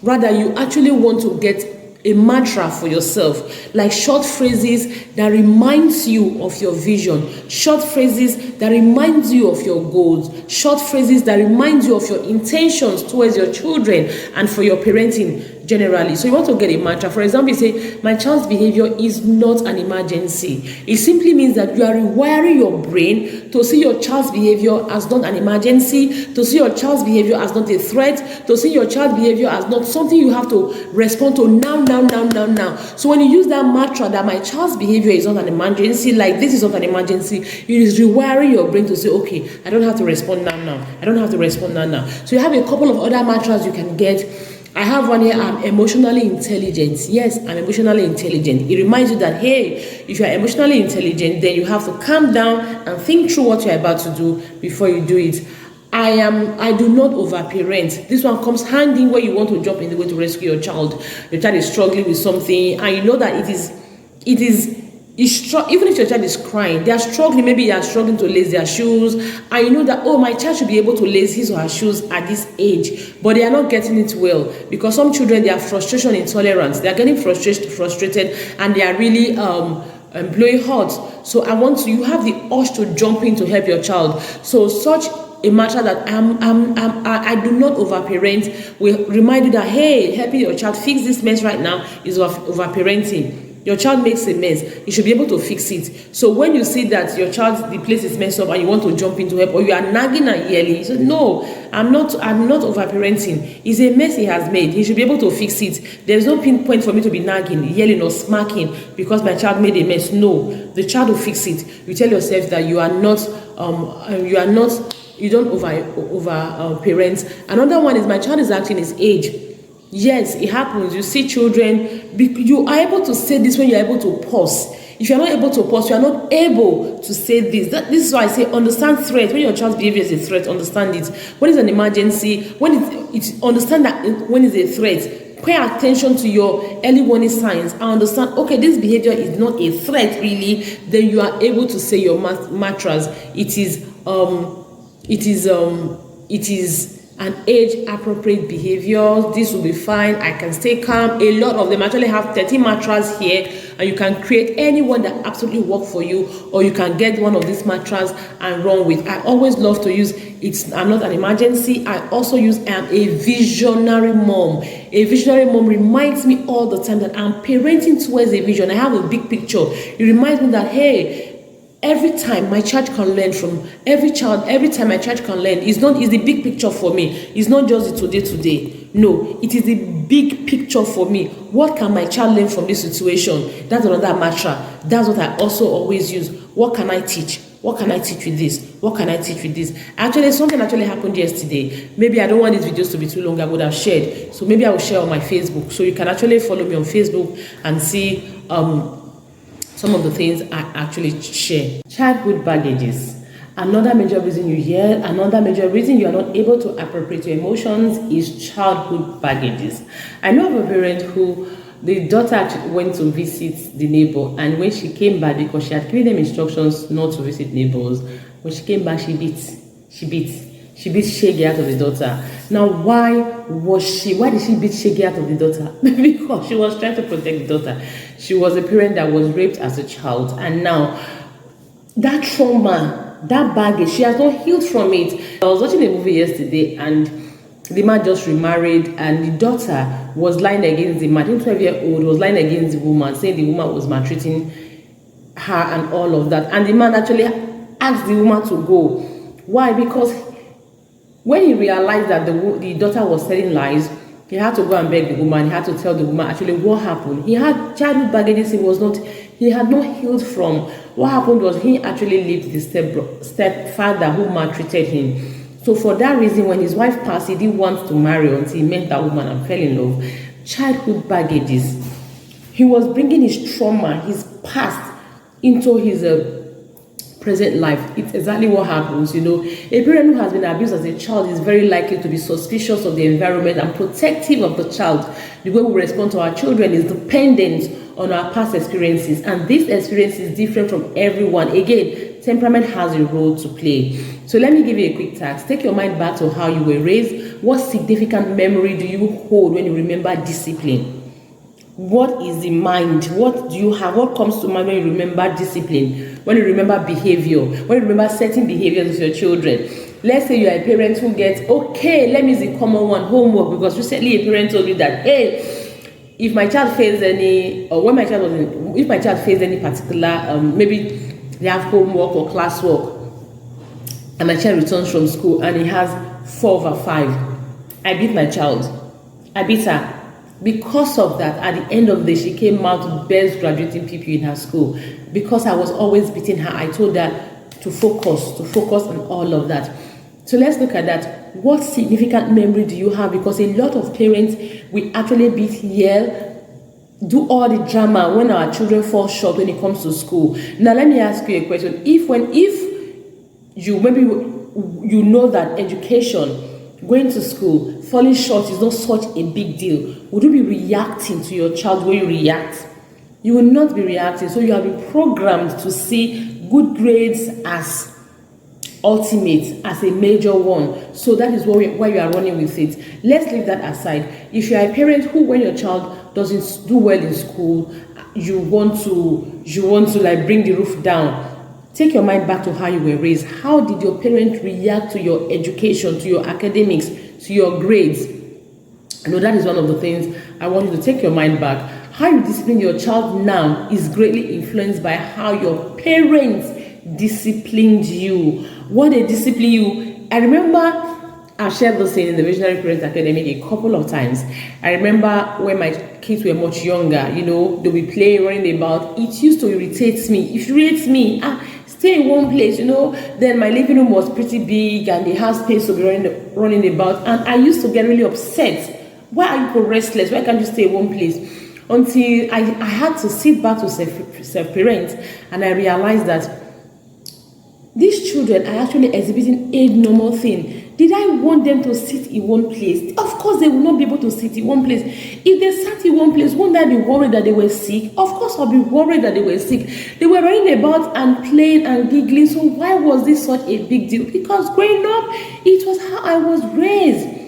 Rather, you actually want to get a mantra for yourself, like short phrases that reminds you of your vision, short phrases that reminds you of your goals, short phrases that reminds you of your intentions towards your children and for your parenting generally. So you want to get a mantra. For example, you say, my child's behavior is not an emergency. It simply means that you are rewiring your brain to see your child's behavior as not an emergency, to see your child's behavior as not a threat, to see your child's behavior as not something you have to respond to now. So when you use that mantra that my child's behavior is not an emergency, like this is not an emergency, it is rewiring your brain to say, okay, I don't have to respond now. I don't have to respond now. So you have a couple of other mantras you can get. I have one here, I'm emotionally intelligent. Yes, I'm emotionally intelligent. It reminds you that, hey, if you're emotionally intelligent, then you have to calm down and think through what you're about to do before you do it. I do not overparent. This one comes handy where you want to jump in the way to rescue your child. Your child is struggling with something, and you know that even if your child is crying, they are struggling, maybe they are struggling to lace their shoes, and you know that, oh, my child should be able to lace his or her shoes at this age, but they are not getting it well, because some children, they are frustration intolerant, they are getting frustrated, and they are really blowing hot. So you have the urge to jump in to help your child. So such a matter that I do not overparent will remind you that, hey, helping your child fix this mess right now is overparenting. Your child makes a mess, you should be able to fix it. So when you see that your the place is messed up and you want to jump in to help, or you are nagging and yelling, you say, no, I'm not overparenting. It's a mess he has made. He should be able to fix it. There's no pinpoint for me to be nagging, yelling, or smacking because my child made a mess. No, the child will fix it. You tell yourself that you don't over parent. Another one is, my child is acting his age. Yes, it happens. You see children, you are able to say this when you're able to pause. If you're not able to pause, you are not able to say this. This is why I say understand threat. When your child's behavior is a threat, understand it. When it's an emergency, when it's understand that when it's a threat, pay attention to your early warning signs and understand, okay, this behavior is not a threat really. Then you are able to say your mantras. It is an age-appropriate behavior. This will be fine. I can stay calm. A lot of them actually have 30 mantras here, and you can create any one that absolutely work for you, or you can get one of these mantras and run with. I always love to use I'm not an emergency. I also use I'm a visionary mom. A visionary mom reminds me all the time that I'm parenting towards a vision. I have a big picture. It reminds me that, hey, every time my child can learn from every time my child can learn, it's the big picture for me. It's not just the today. No, it is the big picture for me. What can my child learn from this situation? That's another mantra. That's what I also always use. What can I teach? What can I teach with this? What can I teach with this? Actually, something actually happened yesterday. Maybe I don't want these videos to be too long. I would have shared. So maybe I will share on my Facebook. So you can actually follow me on Facebook and see some of the things I actually share. Childhood baggages. Another major reason you are not able to appropriate your emotions is childhood baggages. I know of a parent who the daughter actually went to visit the neighbor, and when she came back, because she had given them instructions not to visit neighbors, when she came back, she beat Shaggy out of the daughter. Now, why did she beat Shaggy out of the daughter? Because she was trying to protect the daughter. She was a parent that was raped as a child, and now that trauma, that baggage, she has not healed from it. I was watching a movie yesterday, and the man just remarried, and the daughter was lying against the man. I think 12-year-old was lying against the woman, saying the woman was maltreating her and all of that. And the man actually asked the woman to go. Why? Because when he realized that the daughter was telling lies, he had to go and beg the woman. He had to tell the woman actually what happened. He had childhood baggages he had not healed from. What happened was he actually lived the stepfather who maltreated him. So for that reason, when his wife passed, he didn't want to marry until he met that woman and fell in love. Childhood baggages. He was bringing his trauma, his past, into his present life. It's exactly what happens, A parent who has been abused as a child is very likely to be suspicious of the environment and protective of the child. The way we respond to our children is dependent on our past experiences, and this experience is different from everyone. Again, temperament has a role to play. So let me give you a quick task. Take your mind back to how you were raised. what significant memory do you hold when you remember discipline? What is the mind? What do you have? What comes to mind when you remember discipline? When you remember behavior? When you remember certain behaviors with your children? Let's say you are a parent who gets, okay, let me use the common one, homework, because recently a parent told me that, hey, if my child fails any, or when my child was in, if my child fails any particular, maybe they have homework or classwork, and my child returns from school and he has 4/5, I beat my child. I beat her. Because of that, at the end of the day, she came out best graduating pupil in her school. Because I was always beating her, I told her to focus on all of that. So let's look at that. What significant memory do you have? Because a lot of parents will actually beat, yell, do all the drama when our children fall short when it comes to school. Now let me ask you a question. If you maybe you know that education, going to school, falling short is not such a big deal, would you be reacting to your child when you react? You will not be reacting. So you have been programmed to see good grades as ultimate, as a major one. So that is why you are running with it. Let's leave that aside. If you are a parent who, when your child doesn't do well in school, you want to like bring the roof down, take your mind back to how you were raised. How did your parents react to your education, to your academics, to your grades? I know that is one of the things I want you to take your mind back. How you discipline your child now is greatly influenced by how your parents disciplined you. What they discipline you. I remember I've shared this in the Visionary Parent Academy a couple of times. I remember when my kids were much younger, they'll be playing, running about. It used to irritate me. If it irritates me, stay in one place, Then my living room was pretty big and they had space to be running about. And I used to get really upset. Why are you so restless? Why can't you stay in one place? Until I had to sit back to self-parent, and I realized that these children are actually exhibiting a normal thing. Did I want them to sit in one place? Of course, they will not be able to sit in one place. If they sat in one place, won't I be worried that they were sick? Of course, I'll be worried that they were sick. They were running about and playing and giggling. So why was this such a big deal? Because growing up, it was how I was raised.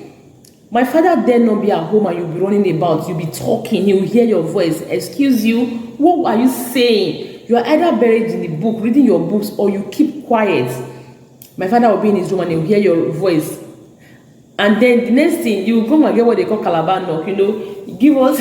My father dare not be at home and you'll be running about. You'll be talking. He'll hear your voice. Excuse you. What are you saying? You are either buried in the book, reading your books, or you keep quiet. My father will be in his room and he'll hear your voice. And then the next thing, you come and get what they call calabar knock, give us,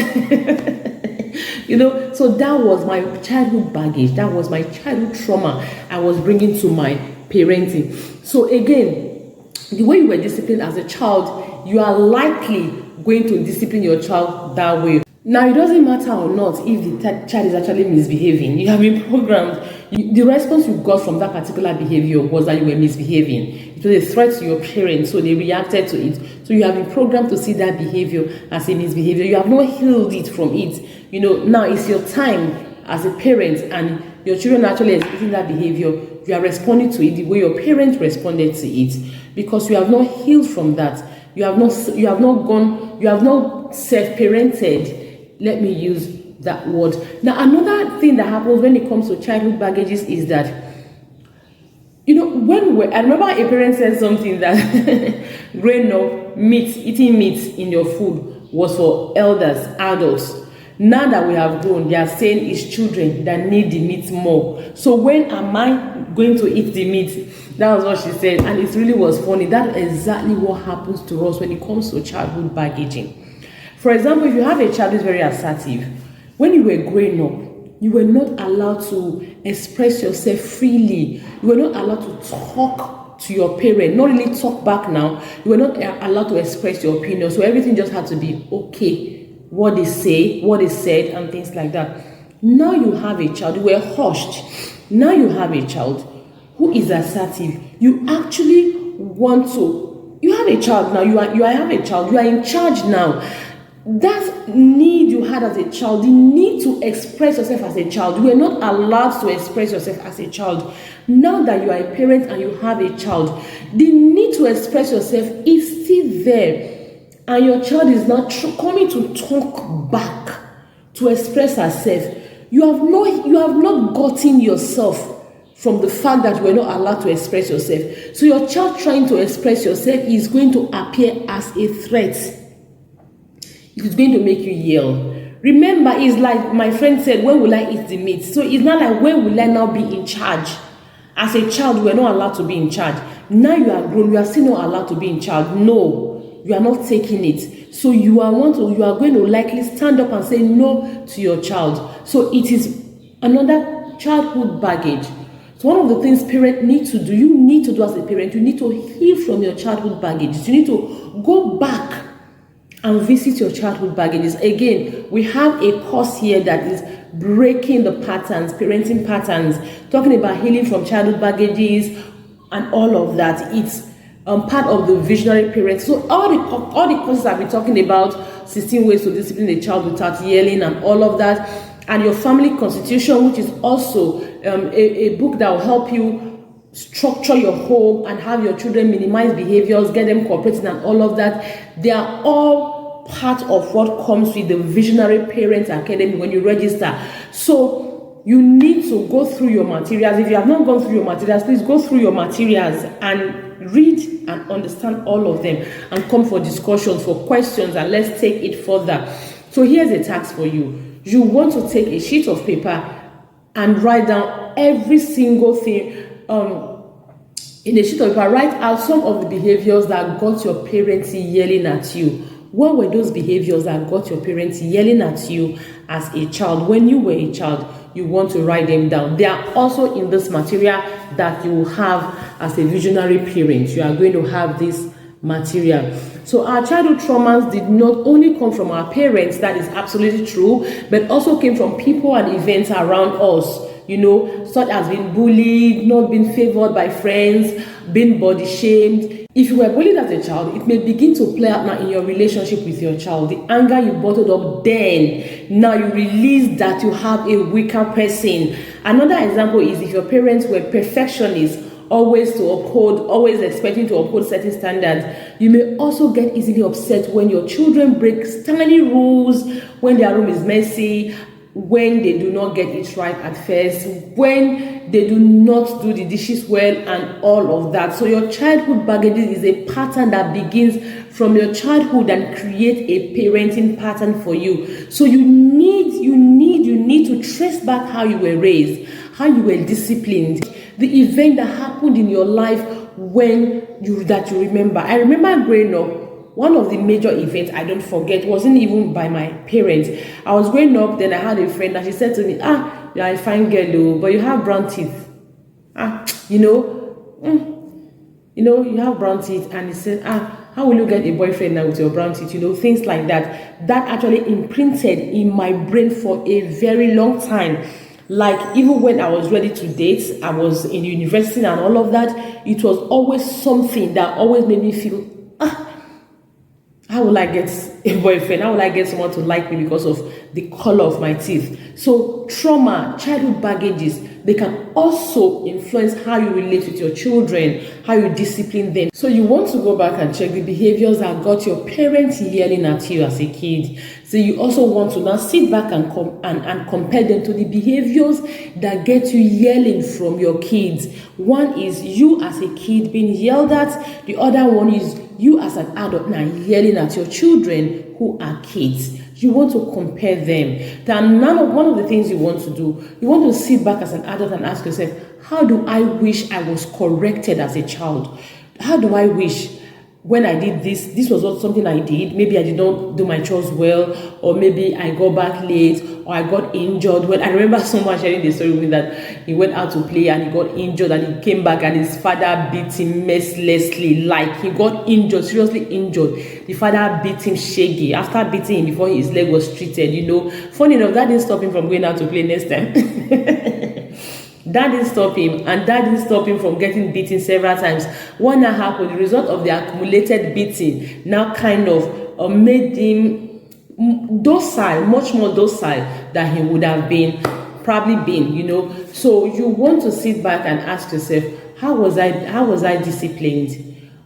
So that was my childhood baggage. That was my childhood trauma I was bringing to my parenting. So again, the way you were disciplined as a child, you are likely going to discipline your child that way. Now, it doesn't matter or not if the child is actually misbehaving. You have been programmed. The response you got from that particular behavior was that you were misbehaving. It was a threat to your parents, so they reacted to it. So you have been programmed to see that behavior as a misbehavior. You have not healed it from it. Now it's your time as a parent, and your children are actually exhibiting that behavior. You are responding to it the way your parents responded to it, because you have not healed from that. You have not self-parented. Let me use that word. Now, another thing that happens when it comes to childhood baggages is that, I remember a parent said something that growing up, eating meat in your food was for elders, adults. Now that we have grown, they are saying it's children that need the meat more. So when am I going to eat the meat? That was what she said, and it really was funny. That's exactly what happens to us when it comes to childhood baggaging. For example, if you have a child who is very assertive, when you were growing up, you were not allowed to express yourself freely. You were not allowed to talk to your parent, not really talk back now. You were not allowed to express your opinion. So everything just had to be okay. What they say, what they said, and things like that. Now you have a child. You were hushed. Now you have a child who is assertive. You actually want to. You have a child now. You have a child. You are in charge now. That need you had as a child, the need to express yourself as a child, you were not allowed to express yourself as a child. Now that you are a parent and you have a child, the need to express yourself is still there, and your child is not coming to talk back, to express herself. You have not gotten yourself from the fact that you were not allowed to express yourself. So your child trying to express yourself is going to appear as a threat. It is going to make you yell. Remember, it's like my friend said, when will I eat the meat? So it's not like, when will I now be in charge? As a child, you were not allowed to be in charge. Now you are grown, you are still not allowed to be in charge. No, you are not taking it. So you are going to likely stand up and say no to your child. So it is another childhood baggage. So one of the things parents need to do, you need to do as a parent, you need to heal from your childhood baggages. You need to go back and visit your childhood baggages. Again, we have a course here that is breaking the patterns, parenting patterns, talking about healing from childhood baggages and all of that. It's part of the visionary parents. So all the courses I've been talking about, 16 ways to discipline a child without yelling and all of that, and your family constitution, which is also a book that will help you structure your home and have your children minimize behaviors, get them cooperating and all of that. They are all part of what comes with the Visionary Parents Academy when you register. So you need to go through your materials. If you have not gone through your materials, please go through your materials and read and understand all of them and come for discussions, for questions, and let's take it further. So here's a task for you. You want to take a sheet of paper and write down every single thing. In a sheet of paper, write out some of the behaviors that got your parents yelling at you. What were those behaviors that got your parents yelling at you as a child? When you were a child, you want to write them down. They are also in this material that you will have as a visionary parent. You are going to have this material. So our childhood traumas did not only come from our parents, that is absolutely true, but also came from people and events around us, such as being bullied, not being favored by friends, being body shamed. If you were bullied as a child, it may begin to play out now in your relationship with your child. The anger you bottled up then, now you release that, you have a weaker person. Another example is if your parents were perfectionists, always expecting to uphold certain standards, you may also get easily upset when your children break tiny rules, when their room is messy, when they do not get it right at first, when they do not do the dishes well, and all of that. So your childhood baggage is a pattern that begins from your childhood and create a parenting pattern for you. So you need to trace back how you were raised, how you were disciplined, the event that happened in your life that you remember. I remember growing up, one of the major events I don't forget wasn't even by my parents. I was growing up, then I had a friend and she said to me, you are a fine girl, but you have brown teeth. You have brown teeth. And he said, how will you get a boyfriend now with your brown teeth? Things like that. That actually imprinted in my brain for a very long time. Like, even when I was ready to date, I was in university and all of that, it was always something that always made me feel, how will I get a boyfriend? How will I get someone to like me because of the color of my teeth? So trauma, childhood baggages, they can also influence how you relate with your children, how you discipline them. So you want to go back and check the behaviors that got your parents yelling at you as a kid. So you also want to now sit back and compare them to the behaviors that get you yelling from your kids. One is you as a kid being yelled at. The other one is you as an adult now yelling at your children who are kids. You want to compare them. Then one of the things you want to do, you want to sit back as an adult and ask yourself, how do I wish I was corrected as a child? How do I wish when I did this was not something I did. Maybe I did not do my chores well, or maybe I got back late, or I got injured. When I remember someone sharing the story with me that he went out to play and he got injured and he came back and his father beat him mercilessly. Like, he got injured, seriously injured. The father beat him shaggy after beating him before his leg was treated. Funny enough, that didn't stop him from going out to play next time. That didn't stop him, and that didn't stop him from getting beaten several times. What now happened? The result of the accumulated beating now kind of made him docile, much more docile than he would have probably been. So you want to sit back and ask yourself, how was I disciplined?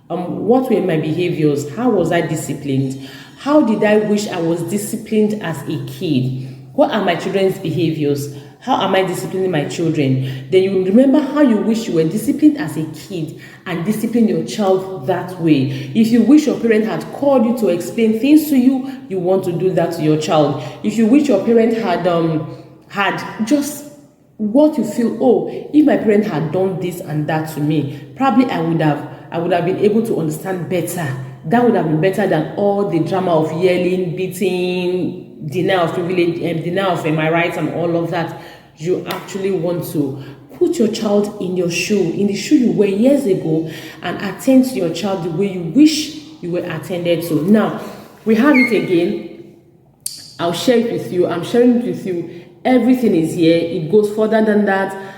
What were my behaviors? How was I disciplined? How did I wish I was disciplined as a kid? What are my children's behaviors? How am I disciplining my children? Then you remember how you wish you were disciplined as a kid and discipline your child that way. If you wish your parent had called you to explain things to you, you want to do that to your child. If you wish your parent had just what you feel, oh, if my parent had done this and that to me, probably I would have been able to understand better. That would have been better than all the drama of yelling, beating, denial of privilege, denial of my rights, and all of that. You actually want to put your child in your shoe, in the shoe you were years ago, and attend to your child the way you wish you were attended to. Now, we have it again. I'll share it with you. I'm sharing it with you. Everything is here. It goes further than that.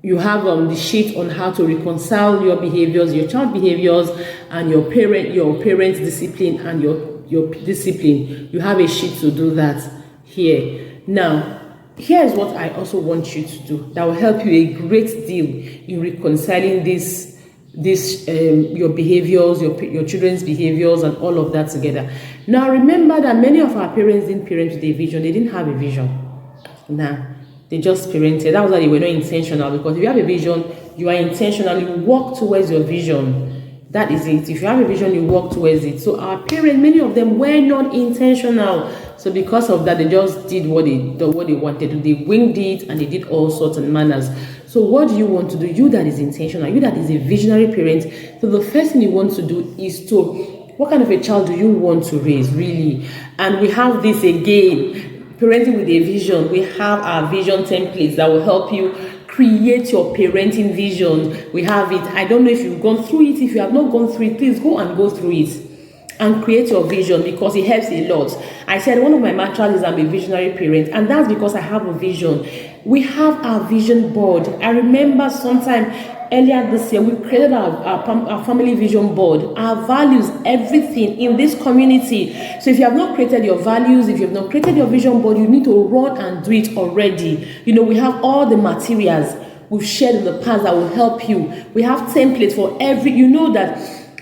You have the sheet on how to reconcile your behaviors, your child behaviors, and your parent's discipline and your discipline. You have a sheet to do that here. Now, here is what I also want you to do that will help you a great deal in reconciling your behaviors, your children's behaviors, and all of that together. Now, remember that many of our parents didn't parent with a vision. They didn't have a vision. Nah, they just parented. That was why they were not intentional, because if you have a vision, you are intentional. You walk towards your vision. That is it. If you have a vision, you walk towards it. So our parents, many of them were not intentional. So because of that, they just did what they wanted to. They winged it and they did all sorts of manners. So what do you want to do? You that is intentional, you that is a visionary parent. So the first thing you want to do is what kind of a child do you want to raise, really? And we have this again. Parenting with a vision. We have our vision templates that will help you create your parenting vision. We have it. I don't know if you've gone through it. If you have not gone through it, please go through it and create your vision, because it helps a lot. I said one of my mantras is I'm a visionary parent, and that's because I have a vision. We have our vision board. I remember sometime earlier this year, we created our family vision board, our values, everything in this community. So if you have not created your values, if you have not created your vision board, you need to run and do it already. You know, we have all the materials we've shared in the past that will help you. We have templates for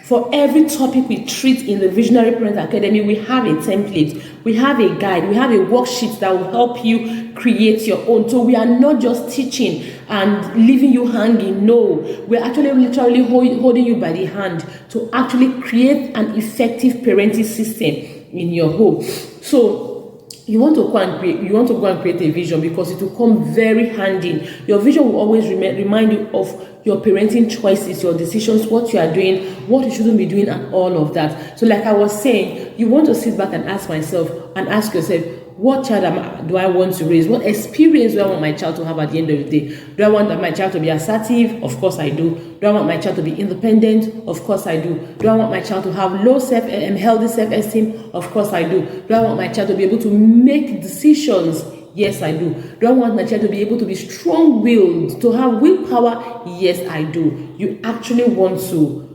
for every topic we treat in the Visionary Parent Academy, we have a template, we have a guide, we have a worksheet that will help you create your own. So we are not just teaching and leaving you hanging. No, we're actually literally holding you by the hand to actually create an effective parenting system in your home. So you want to go and create a vision, because it will come very handy. Your vision will always remind you of your parenting choices, your decisions, what you are doing, what you shouldn't be doing, and all of that. So like I was saying, you want to sit back and ask yourself, what child do I want to raise? What experience do I want my child to have at the end of the day? Do I want my child to be assertive? Of course I do. Do I want my child to be independent? Of course I do. Do I want my child to have healthy self-esteem? Of course I do. Do I want my child to be able to make decisions? Yes, I do. Do I want my child to be able to be strong-willed, to have willpower? Yes, I do. You actually want to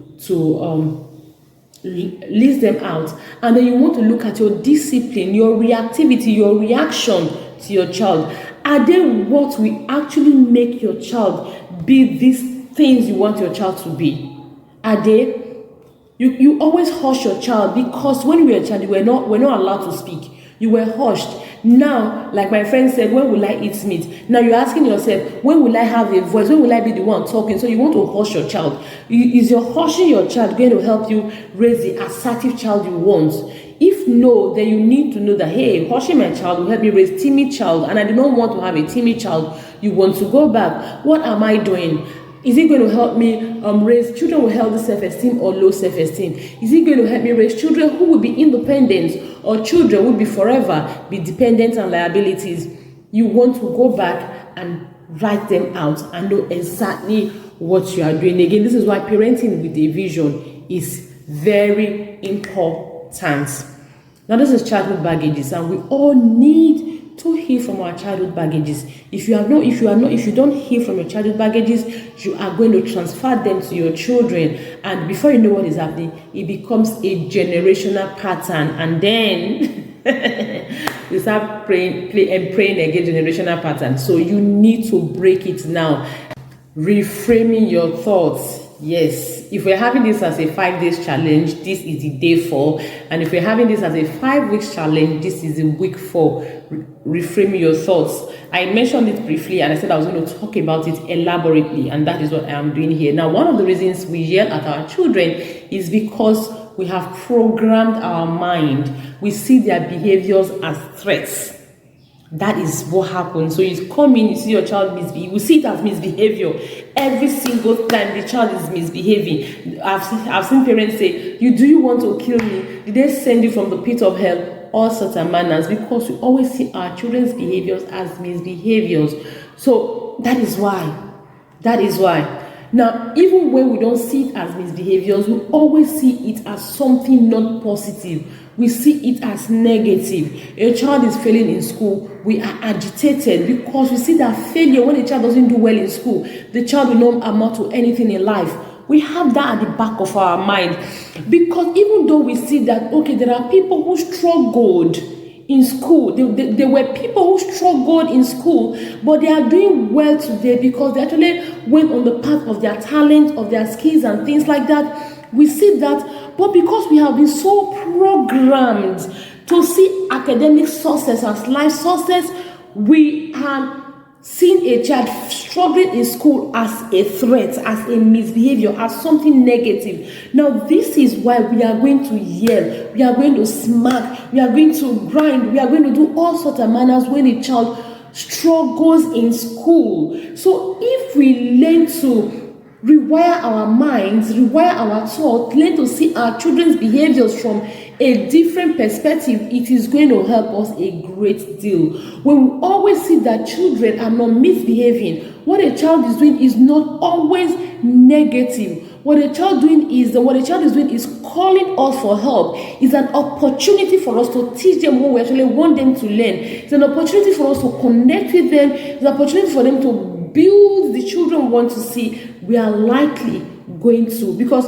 list them out, and then you want to look at your discipline, your reactivity, your reaction to your child. Are they what will actually make your child be these things you want your child to be? Are they? You always hush your child, because when you were a child, you were not allowed to speak. You were hushed. Now, like my friend said, when will I eat meat? Now you're asking yourself, when will I have a voice? When will I be the one talking? So you want to hush your child. Is your hushing your child going to help you raise the assertive child you want? If no, then you need to know that, hey, hushing my child will help me raise timid child, and I do not want to have a timid child. You want to go back. What am I doing? Is it going to help me raise children with healthy self-esteem or low self-esteem? Is it going to help me raise children who will be independent, or children who will be forever be dependent on liabilities? You want to go back and write them out and know exactly what you are doing. Again, this is why parenting with a vision is very important. Now, this is childhood baggages, and we all need to heal from our childhood baggages. If you don't heal from your childhood baggages, you are going to transfer them to your children, and before you know what is happening, it becomes a generational pattern, and then you start praying against generational patterns. So you need to break it now. Reframing your thoughts. Yes, if we're having this as a 5 days challenge, this is the day 4. And if we're having this as a 5 weeks challenge, this is the week 4. reframe your thoughts. I mentioned it briefly and I said I was going to talk about it elaborately, and that is what I am doing here. Now, one of the reasons we yell at our children is because we have programmed our mind. We see their behaviors as threats. That is what happens. So you come in, you see your child misbehave, you see it as misbehavior. Every single time the child is misbehaving. I've seen parents say, do you want to kill me? Did they send you from the pit of hell? All sorts of manners, because we always see our children's behaviors as misbehaviors. So that is why. Now, even when we don't see it as misbehaviors, we always see it as something not positive. We see it as negative. A child is failing in school, we are agitated because we see that failure, when a child doesn't do well in school, the child will not amount to anything in life. We have that at the back of our mind, because even though we see that, okay, there are people who struggled in school, there were people who struggled in school, but they are doing well today because they actually went on the path of their talent, of their skills and things like that. We see that, but because we have been so programmed to see academic success as life success, we are seeing a child struggling in school as a threat, as a misbehavior, as something negative. Now, this is why we are going to yell, we are going to smack, we are going to grind, we are going to do all sorts of manners when a child struggles in school. So if we learn to rewire our minds, rewire our thoughts, learn to see our children's behaviors from a different perspective, it is going to help us a great deal. When we always see that children are not misbehaving, what a child is doing is not always negative. What a child is doing is calling us for help. It's an opportunity for us to teach them what we actually want them to learn. It's an opportunity for us to connect with them. It's an opportunity for them to build the children want to see. We are likely going to, because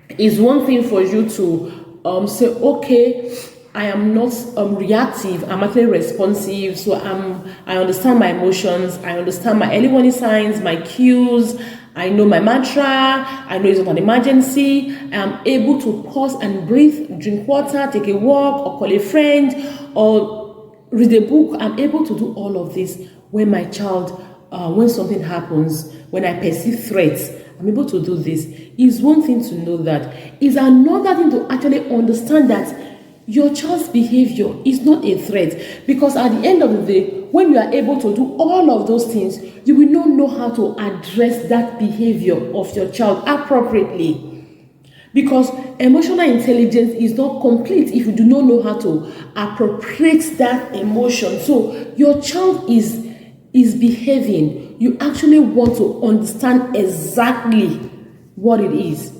it's one thing for you to say, okay, I am not reactive, I'm actually responsive. So I understand my emotions, I understand my early warning signs, my cues, I know my mantra, I know it's not an emergency. I'm able to pause and breathe, drink water, take a walk, or call a friend, or read a book. I'm able to do all of this when my child, when something happens, when I perceive threats. I'm able to do this. It's one thing to know that. It's another thing to actually understand that your child's behavior is not a threat. Because at the end of the day, when you are able to do all of those things, you will not know how to address that behavior of your child appropriately. Because emotional intelligence is not complete if you do not know how to appropriate that emotion. So your child is behaving. You actually want to understand exactly what it is.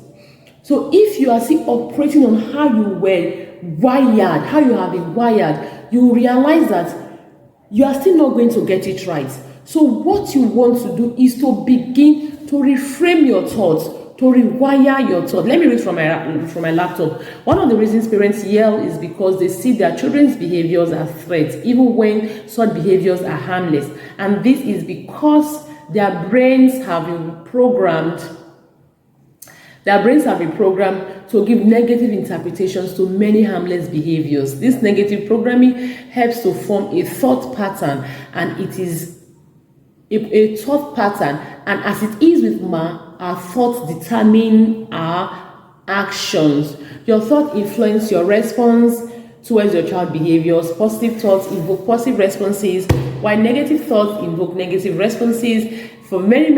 So if you are still operating on how you were wired, how you have been wired, you realize that you are still not going to get it right. So what you want to do is to begin to reframe your thoughts, to rewire your thoughts. Let me read from my laptop. One of the reasons parents yell is because they see their children's behaviors as threats, even when such behaviors are harmless. And this is because their brains have been programmed to give negative interpretations to many harmless behaviors. This negative programming helps to form a thought pattern, and it is a thought pattern, and as it is with our thoughts determine our actions. Your thoughts influence your response towards your child behaviors. Positive thoughts invoke positive responses, while negative thoughts invoke negative responses. For many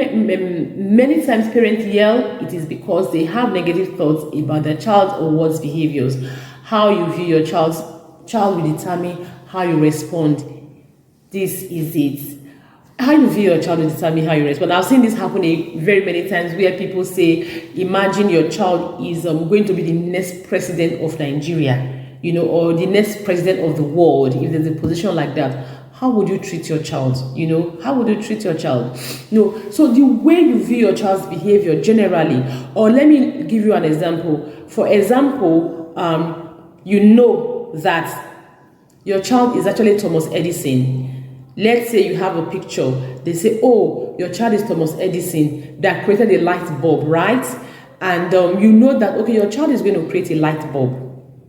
times parents yell, it is because they have negative thoughts about their child or one's behaviors. How you view your child will determine how you respond. This is it. How you view your child will determine how you respond. I've seen this happen very many times where people say, imagine your child is going to be the next president of Nigeria, or the next president of the world. If there's a position like that, how would you treat your child? How would you treat your child? So the way you view your child's behavior generally, or let me give you an example. For example, you know that your child is actually Thomas Edison. Let's say you have a picture. They say, oh, your child is Thomas Edison that created a light bulb, right? And you know that, okay, your child is going to create a light bulb.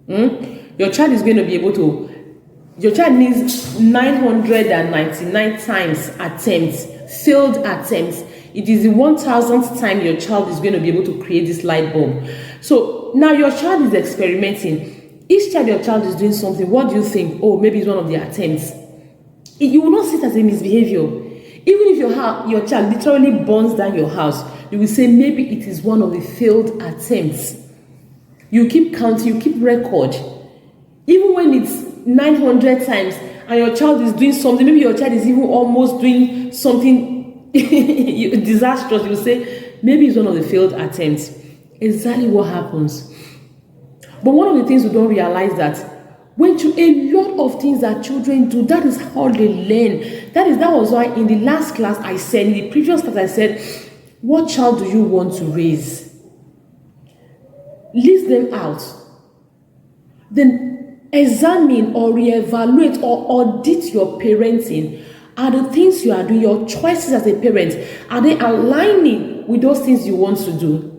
Your child is going to be able to Your child needs 999 times attempts, failed attempts. It is the 1000th time your child is going to be able to create this light bulb. So now your child is experimenting. Each time your child is doing something, what do you think? Oh, maybe it's one of the attempts. You will not see it as a misbehavior. Even if your child literally burns down your house, you will say maybe it is one of the failed attempts. You keep counting, you keep record. Even when it's 900 times and your child is doing something, maybe your child is even almost doing something disastrous, you will say maybe it's one of the failed attempts. Exactly what happens. But one of the things we don't realize that a lot of things that children do, that is how they learn. That was why in the last class I said, in the previous class I said, what child do you want to raise? List them out. Then examine or reevaluate or audit your parenting. Are the things you are doing, your choices as a parent, are they aligning with those things you want to do?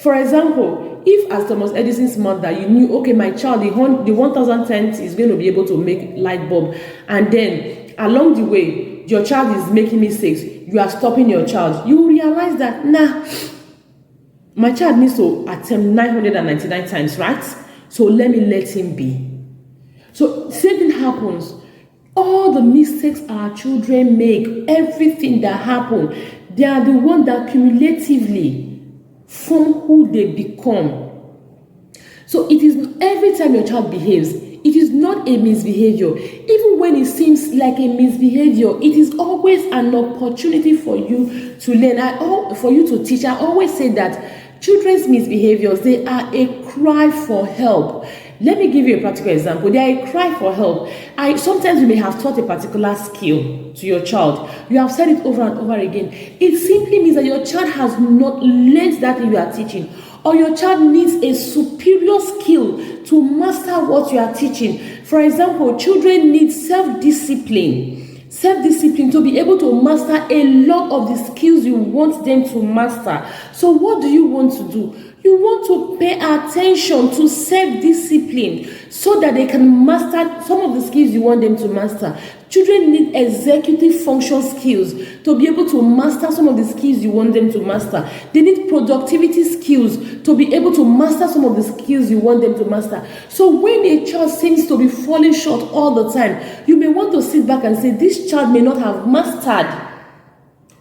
For example, if as Thomas Edison's mother, you knew, okay, my child, the 1000 times is going to be able to make light bulb, and then along the way, your child is making mistakes, you are stopping your child, you will realize that, my child needs to attempt 999 times, right? So let me let him be. So same thing happens. All the mistakes our children make, everything that happen, they are the ones that cumulatively form who they become. So it is every time your child behaves, it is not a misbehavior. Even when it seems like a misbehavior, it is always an opportunity for you to learn, for you to teach. I always say that children's misbehaviors, they are a cry for help. Let me give you a practical example. They are a cry for help. Sometimes you may have taught a particular skill to your child. You have said it over and over again. It simply means that your child has not learned that thing you are teaching, or your child needs a superior skill to master what you are teaching. For example, children need self-discipline to be able to master a lot of the skills you want them to master. So what do you want to do? You want to pay attention to self-discipline so that they can master some of the skills you want them to master. Children need executive function skills to be able to master some of the skills you want them to master. They need productivity skills to be able to master some of the skills you want them to master. So when a child seems to be falling short all the time, you may want to sit back and say, this child may not have mastered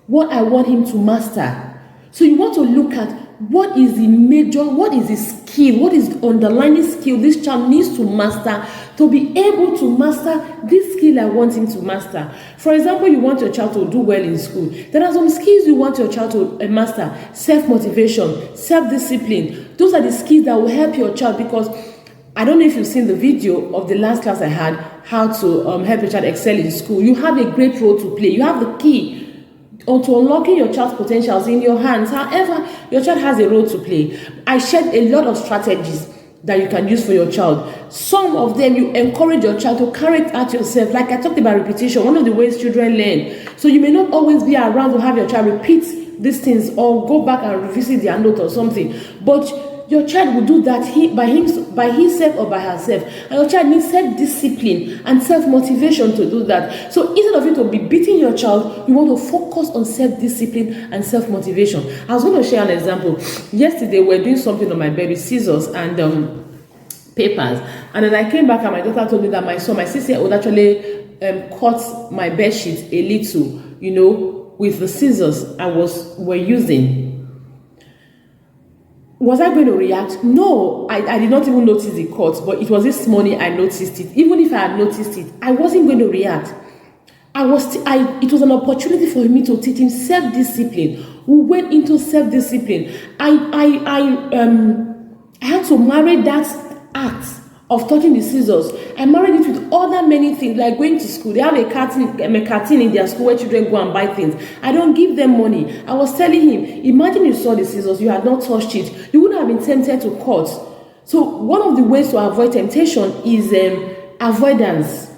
what I want him to master. So you want to look at what is the skill, what is the underlying skill this child needs to master to be able to master this skill I want him to master. For example, you want your child to do well in school. There are some skills you want your child to master. Self-motivation, self-discipline. Those are the skills that will help your child, because I don't know if you've seen the video of the last class I had, how to help your child excel in school. You have a great role to play. You have the key onto unlocking your child's potentials in your hands. However, your child has a role to play. I shared a lot of strategies that you can use for your child. Some of them you encourage your child to carry it out yourself. Like I talked about repetition, one of the ways children learn. So you may not always be around to have your child repeat these things or go back and revisit their note or something. But your child will do that by himself or by herself. And your child needs self-discipline and self-motivation to do that. So instead of you to be beating your child, you want to focus on self-discipline and self-motivation. I was going to share an example. Yesterday, we were doing something on my bed with scissors and papers. And then I came back and my daughter told me that my 6-year-old actually cut my bed sheet a little, with the scissors we're using. Was I going to react? No, I did not even notice the cut, but it was this morning I noticed it. Even if I had noticed it, I wasn't going to react. It was an opportunity for me to teach him self-discipline. We went into self-discipline. I had to marry that act of touching the scissors. I married it with other many things, like going to school. They have a canteen in their school where children go and buy things. I don't give them money. I was telling him, imagine you saw the scissors, you had not touched it, you wouldn't have been tempted to cut. So one of the ways to avoid temptation is avoidance.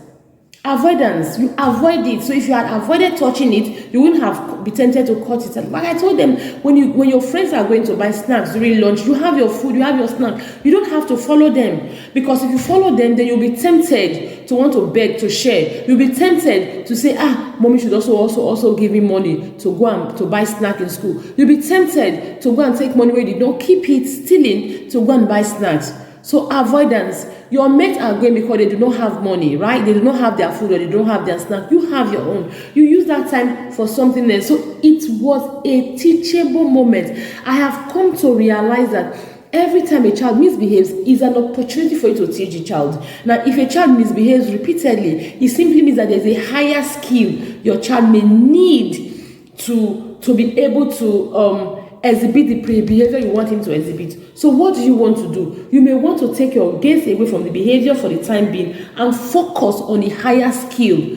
Avoidance, you avoid it. So if you had avoided touching it, you wouldn't have be tempted to cut it. Like I told them, when your friends are going to buy snacks during lunch, you have your food, you have your snack. You don't have to follow them, because if you follow them, then you'll be tempted to want to beg, to share. You'll be tempted to say, mommy should also give me money to go and to buy snack in school. You'll be tempted to go and take money where you did not keep it, stealing, to go and buy snacks. So avoidance. Your mates are going because they do not have money, right? They do not have their food or they don't have their snack. You have your own. You use that time for something else. So it was a teachable moment. I have come to realize that every time a child misbehaves is an opportunity for you to teach a child. Now, if a child misbehaves repeatedly, it simply means that there's a higher skill your child may need to be able to exhibit the behavior you want him to exhibit. So what do you want to do? You may want to take your gaze away from the behavior for the time being and focus on the higher skill.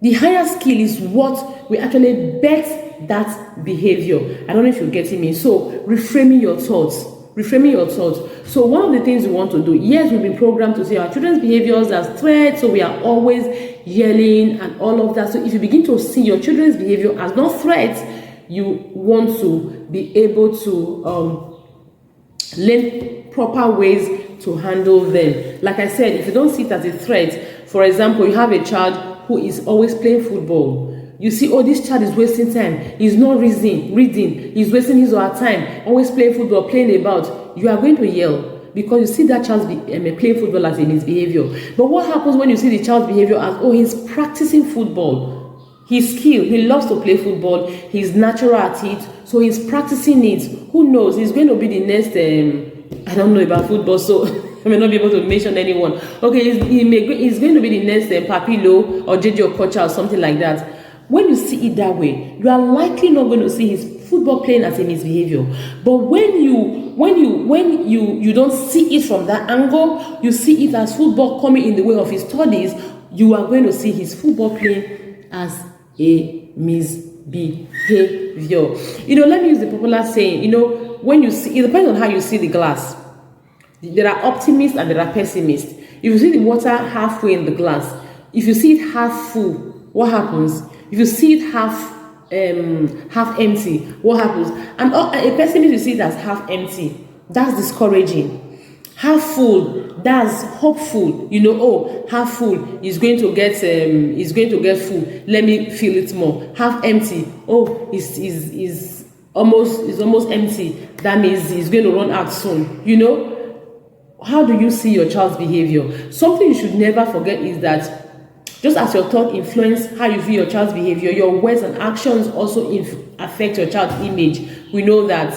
The higher skill is what will actually bet that behavior. I don't know if you're getting me. So reframing your thoughts. Reframing your thoughts. So one of the things you want to do, yes, we've been programmed to see our children's behaviors as threats, so we are always yelling and all of that. So if you begin to see your children's behavior as not threats, you want to be able to learn proper ways to handle them. Like I said, if you don't see it as a threat, for example, you have a child who is always playing football. You see, this child is wasting time. He's not reading. He's wasting his or her time, always playing football, playing about. You are going to yell because you see that child playing football as a misbehavior. But what happens when you see the child's behavior as, he's practicing football? He's skilled. He loves to play football. He's natural at it. So he's practicing it. Who knows? He's going to be the next, I don't know about football, so I may not be able to mention anyone. Okay, he's going to be the next Papilo or JJ Okocha or something like that. When you see it that way, you are likely not going to see his football playing as a misbehavior. But when you don't see it from that angle, you see it as football coming in the way of his studies, you are going to see his football playing as a misbehavior. Let me use the popular saying, when you see, it depends on how you see the glass. There are optimists and there are pessimists. If you see the water halfway in the glass, if you see it half full, what happens? If you see it half empty, what happens? And a pessimist will see it as half empty. That's discouraging. Half full, that's hopeful. Half full is going to get full. Let me feel it more. Half empty, is almost empty. That means it's going to run out soon. How do you see your child's behavior? Something you should never forget is that just as your thought influence how you view your child's behavior, your words and actions also affect your child's image. We know that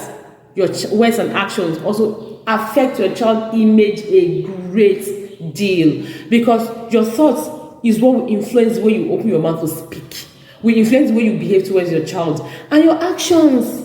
your words and actions also affect your child's image a great deal, because your thoughts is what will influence the way you open your mouth to speak, will influence the way you behave towards your child, and your actions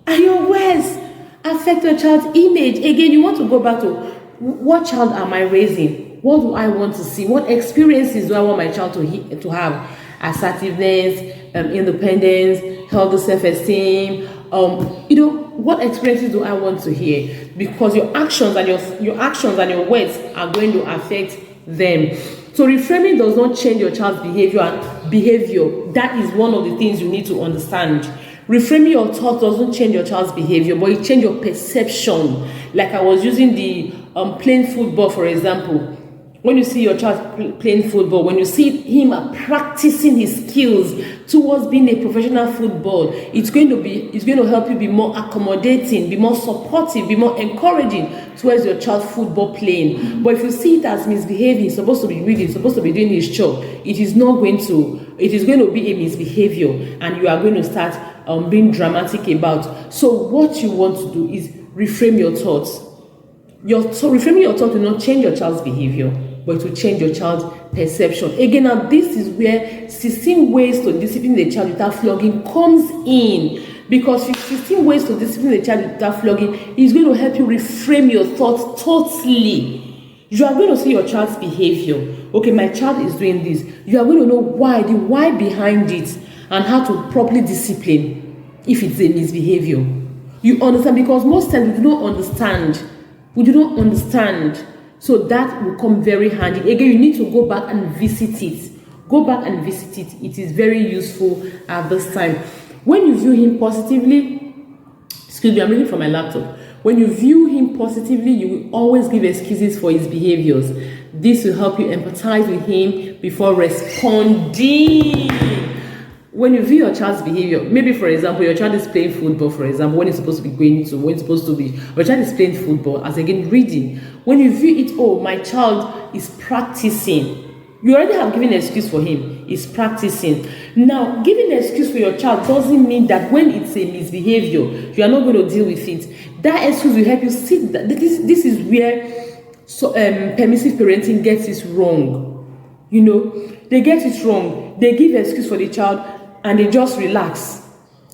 and your words affect your child's image. Again, you want to go back to, what child am I raising? What do I want to see? What experiences do I want my child to have? Assertiveness, independence, healthy self-esteem. What experiences do I want to hear? Because your actions and your words are going to affect them. So reframing does not change your child's behavior. That is one of the things you need to understand. Reframing your thoughts doesn't change your child's behavior, but it changes your perception. Like I was using the playing football, for example. When you see your child playing football, when you see him practicing his skills towards being a professional football, it's going to help you be more accommodating, be more supportive, be more encouraging towards your child's football playing. But if you see it as misbehaving, he's supposed to be reading, he's supposed to be doing his job, it is going to be a misbehavior, and you are going to start being dramatic about. So what you want to do is reframe your thoughts. Reframing your thoughts will not change your child's behavior, but to change your child's perception. Again, now this is where 16 ways to discipline the child without flogging comes in. Because 16 ways to discipline the child without flogging is going to help you reframe your thoughts totally. You are going to see your child's behavior. Okay, my child is doing this. You are going to know why, the why behind it, and how to properly discipline if it's a misbehavior. You understand? Because most times we do not understand. So that will come very handy. Again, you need to go back and visit it. Go back and visit it. It is very useful at this time. When you view him positively, excuse me, I'm reading from my laptop. When you view him positively, you will always give excuses for his behaviors. This will help you empathize with him before responding. When you view your child's behavior, maybe for example, your child is playing football, for example, when it's supposed to be your child is playing football, as again reading. When you view it, oh, my child is practicing. You already have given an excuse for him. He's practicing. Now, giving an excuse for your child doesn't mean that when it's a misbehavior, you are not going to deal with it. That excuse will help you see that this is where permissive parenting gets it wrong. You know, they get it wrong. They give an excuse for the child and they just relax.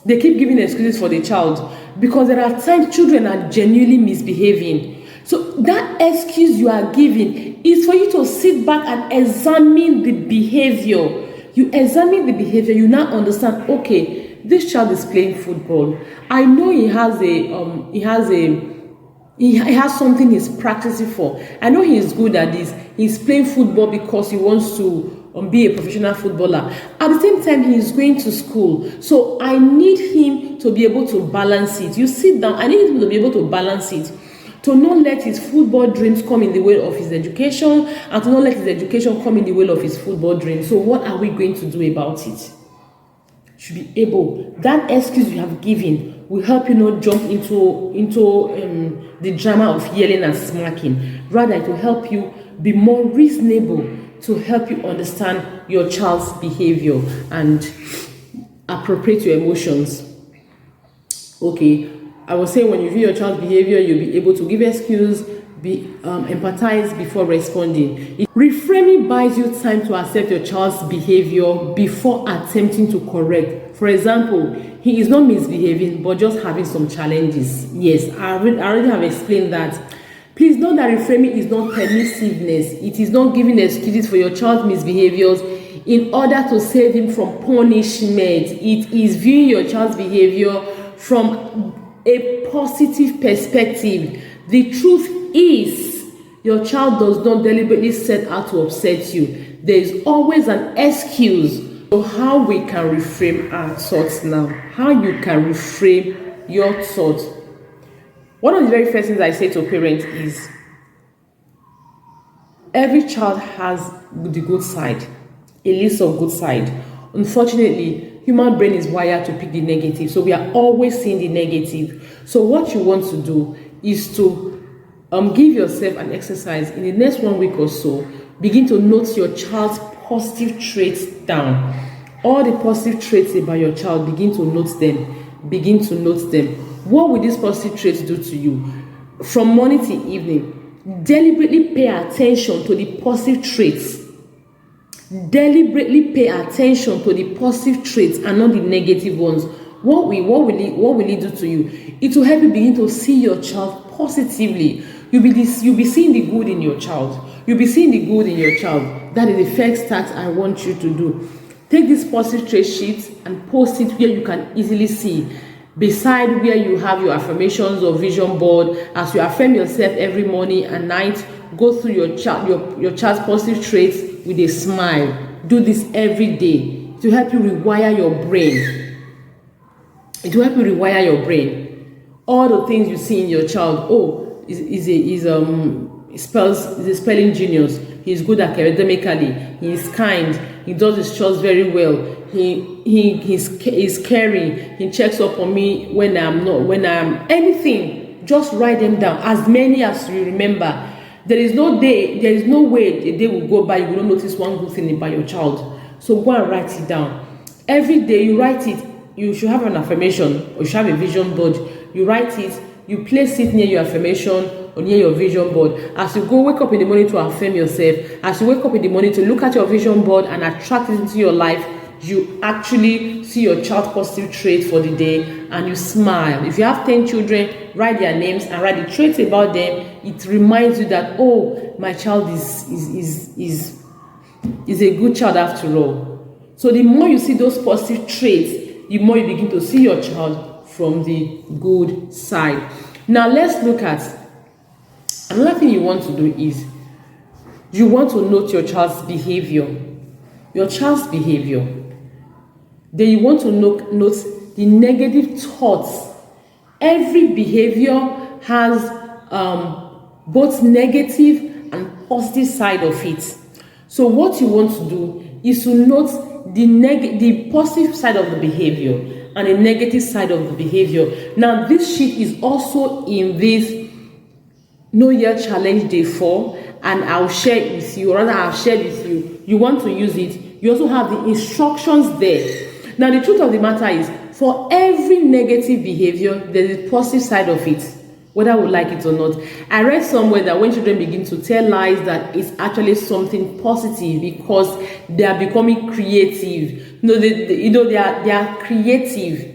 They keep giving excuses for the child because there are times children are genuinely misbehaving. So that excuse you are giving is for you to sit back and examine the behavior. You examine the behavior, you now understand, okay, this child is playing football. I know he has something he's practicing for. I know he's good at this. He's playing football because he wants to be a professional footballer. At the same time, he is going to school. So I need him to be able to balance it. You sit down, I need him to be able to balance it. To not let his football dreams come in the way of his education, and to not let his education come in the way of his football dreams. So what are we going to do about it? Should be able. That excuse you have given will help you not jump into the drama of yelling and smacking. Rather, it will help you be more reasonable to help you understand your child's behavior and appropriate your emotions. Okay. I was saying when you view your child's behavior, you'll be able to give excuse, empathize before responding. Reframing buys you time to accept your child's behavior before attempting to correct. For example, he is not misbehaving, but just having some challenges. Yes, I already have explained that. Please note that reframing is not permissiveness. It is not giving excuses for your child's misbehaviors in order to save him from punishment. It is viewing your child's behavior from a positive perspective. The truth is, your child does not deliberately set out to upset you. There is always an excuse. So how we can reframe our thoughts now? How you can reframe your thoughts? One of the very first things I say to parents is, every child has the good side, a list of good side. Unfortunately, human brain is wired to pick the negative, so we are always seeing the negative. So what you want to do is to give yourself an exercise. In the next 1 week or so, begin to note your child's positive traits down. All the positive traits about your child, begin to note them. Begin to note them. What will these positive traits do to you? From morning to evening, deliberately pay attention to the positive traits. Deliberately pay attention to the positive traits and not the negative ones. What will it do to you? It will help you begin to see your child positively. You'll be seeing the good in your child. You'll be seeing the good in your child. That is the first task I want you to do. Take this positive trait sheet and post it where you can easily see. Beside where you have your affirmations or vision board, as you affirm yourself every morning and night, go through your child's positive traits with a smile. Do this every day to help you rewire your brain. It will help you rewire your brain. All the things you see in your child, he's a spelling genius. He's good academically. He's kind. He does his chores very well. He's caring. He checks up on me when I'm anything. Just write them down, as many as you remember. There is no way a day will go by you will not notice one good thing about your child. So go and write it down. Every day you write it. You should have an affirmation, or you should have a vision board. You write it, you place it near your affirmation or near your vision board. As you wake up in the morning to affirm yourself, as you wake up in the morning to look at your vision board and attract it into your life, you actually see your child's positive trait for the day and you smile. If you have 10 children, write their names and write the traits about them. It reminds you that, oh, my child is a good child after all. So the more you see those positive traits, the more you begin to see your child from the good side. Now let's look at another thing you want to do is you want to note your child's behavior. your child's behavior. Then you want to note the negative thoughts. Every behavior has both negative and positive side of it. So what you want to do is to note the positive side of the behavior and the negative side of the behavior. Now this sheet is also in this Know Year Challenge Day 4, and I'll share it with you, or rather I've shared with you. You want to use it. You also have the instructions there. Now the truth of the matter is, for every negative behavior, there is a positive side of it, whether we like it or not. I read somewhere that when children begin to tell lies, that it's actually something positive because they are becoming creative. They are creative.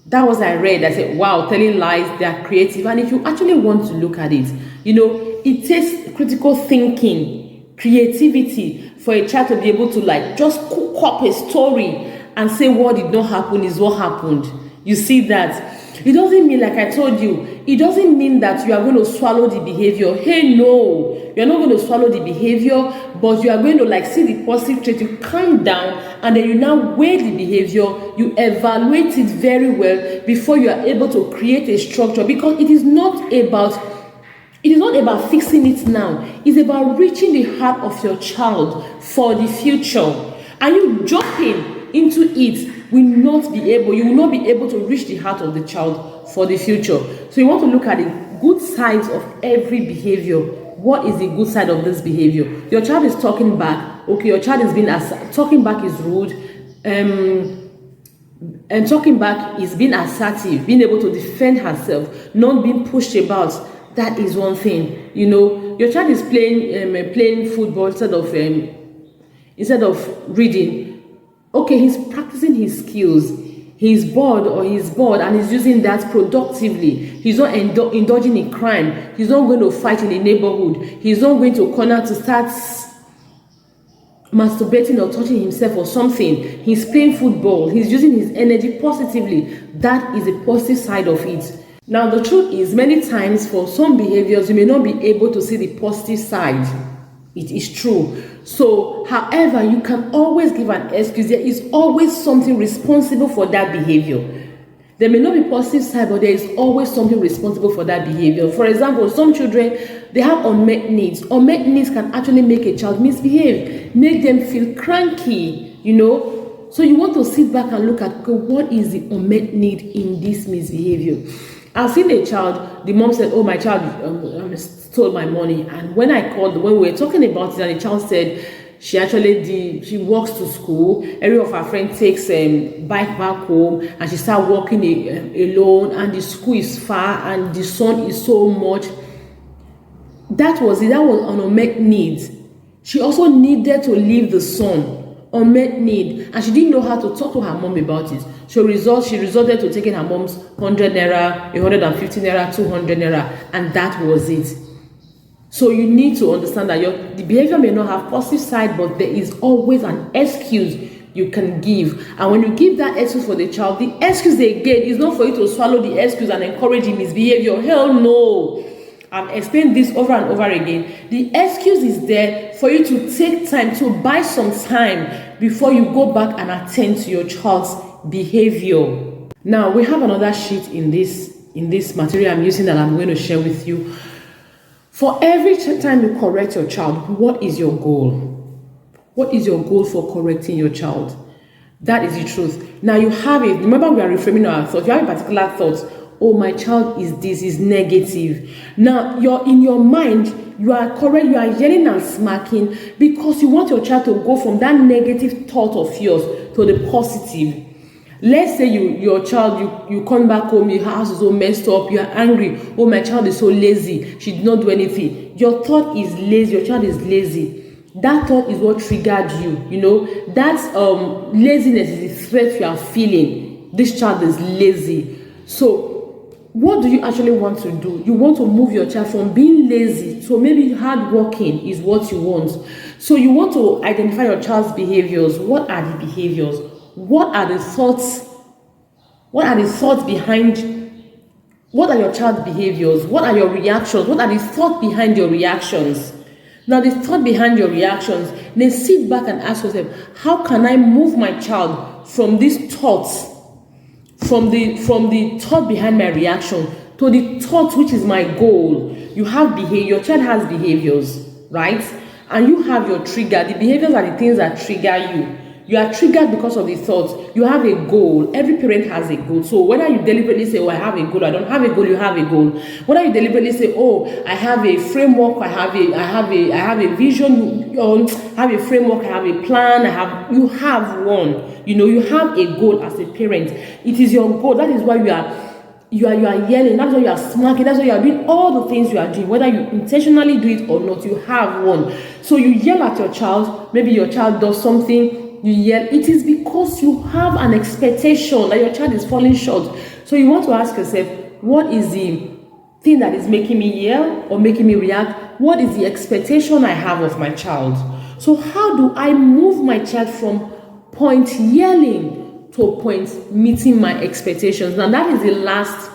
That was I read. I said, wow, telling lies, they are creative. And if you actually want to look at it, it takes critical thinking, creativity for a child to be able to just cook up a story and say what did not happen is what happened. You see that? It doesn't mean, like I told you, it doesn't mean that you are going to swallow the behavior. Hey, no, you're not going to swallow the behavior, but you are going to see the positive trait. You calm down, and then you now weigh the behavior. You evaluate it very well before you are able to create a structure, because it is not about fixing it now. It's about reaching the heart of your child for the future. And you jumping into it you will not be able to reach the heart of the child for the future. So you want to look at the good sides of every behavior. What is the good side of this behavior? Your child is talking back. Okay, your child is talking back is rude. And talking back is being assertive, being able to defend herself, not being pushed about. That is one thing. Your child is playing football instead of reading. Okay, he's practicing his skills. He's bored and he's using that productively. He's not indulging in crime. He's not going to fight in the neighborhood. He's not going to corner to start masturbating or touching himself or something. He's playing football. He's using his energy positively. That is a positive side of it. Now, the truth is, many times for some behaviors, you may not be able to see the positive side. It is true. So, however, you can always give an excuse. There is always something responsible for that behavior. There may not be positive side, but there is always something responsible for that behavior. For example, some children, they have unmet needs. Unmet needs can actually make a child misbehave, make them feel cranky, So you want to sit back and look at, okay, what is the unmet need in this misbehavior? I've seen a child, the mom said, oh, my child stole my money. And when we were talking about it, and the child said she walks to school, every of her friends takes bike back home, and she started walking alone, and the school is far, and the sun is so much. That was it. That was an unmet need. She also needed to leave the sun. Unmet need, and she didn't know how to talk to her mom about it. She resorted to taking her mom's 100 naira, 150 naira, 200 naira, and that was it. So you need to understand that the behavior may not have positive side, but there is always an excuse you can give. And when you give that excuse for the child, the excuse they get is not for you to swallow the excuse and encourage him misbehavior. Hell no. I've explained this over and over again. The excuse is there for you to take time, to buy some time before you go back and attend to your child's behavior. Now, we have another sheet in this material I'm using that I'm going to share with you. For every time you correct your child, what is your goal? What is your goal for correcting your child? That is the truth. Now you have it. Remember, we are reframing our thoughts. You have a particular thought. Oh, my child is negative. Now, in your mind, you are correct, you are yelling and smacking because you want your child to go from that negative thought of yours to the positive. Let's say your child, you come back home, your house is all messed up, you are angry. Oh, my child is so lazy. She did not do anything. Your thought is lazy. Your child is lazy. That thought is what triggered you. That laziness is the threat you are feeling. This child is lazy. So, what do you actually want to do? You want to move your child from being lazy to maybe hardworking is what you want. So you want to identify your child's behaviors. What are the behaviors? What are the thoughts? What are the thoughts behind? What are your child's behaviors? What are your reactions? What are the thoughts behind your reactions? Now, the thought behind your reactions, then sit back and ask yourself, how can I move my child from these thoughts, from the thought behind my reaction to the thought which is my goal? You have behavior, your child has behaviors, right? And you have your trigger. The behaviors are the things that trigger you. You are triggered because of the thoughts. You have a goal. Every parent has a goal. So whether you deliberately say, oh, I have a goal, I don't have a goal, you have a goal. Whether you deliberately say, oh, I have a framework, I have a vision, have a framework, I have a plan, you have one. You have a goal as a parent. It is your goal. That is why you are yelling, that's why you are smacking, that's why you are doing all the things you are doing, whether you intentionally do it or not. You have one. So you yell at your child, maybe your child does something, you yell. It is because you have an expectation that your child is falling short. So you want to ask yourself, what is the thing that is making me yell or making me react? What is the expectation I have of my child? So how do I move my child from point yelling to a point meeting my expectations? Now that is the last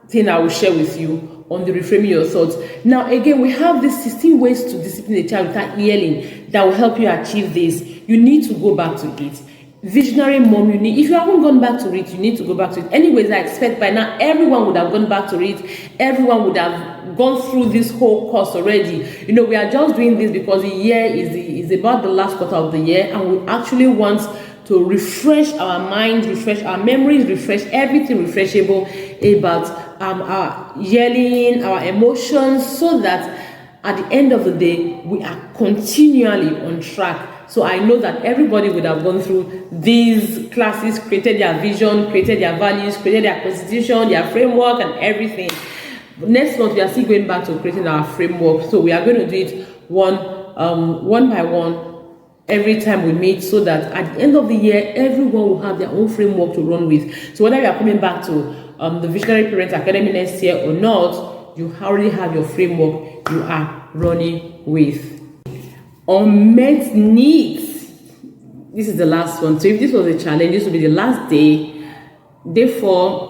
thing I will share with you on the reframing your thoughts. Now again, we have these 16 ways to discipline a child without yelling that will help you achieve this. You need to go back to it. Visionary mom, if you haven't gone back to it, you need to go back to it. Anyways, I expect by now everyone would have gone back to it. Everyone would have gone through this whole course already. We are just doing this because the year is about the last quarter of the year, and we actually want to refresh our minds, refresh our memories, refresh everything refreshable about our yelling, our emotions, so that at the end of the day, we are continually on track. So I know that everybody would have gone through these classes, created their vision, created their values, created their constitution, their framework, and everything. Next month, we are still going back to creating our framework. So we are going to do it one by one every time we meet, so that at the end of the year, everyone will have their own framework to run with. So whether you are coming back to the Visionary Parents Academy next year or not, you already have your framework you are running with. Unmet needs. This is the last one. So if this was a challenge, this will be the last day. Day 5.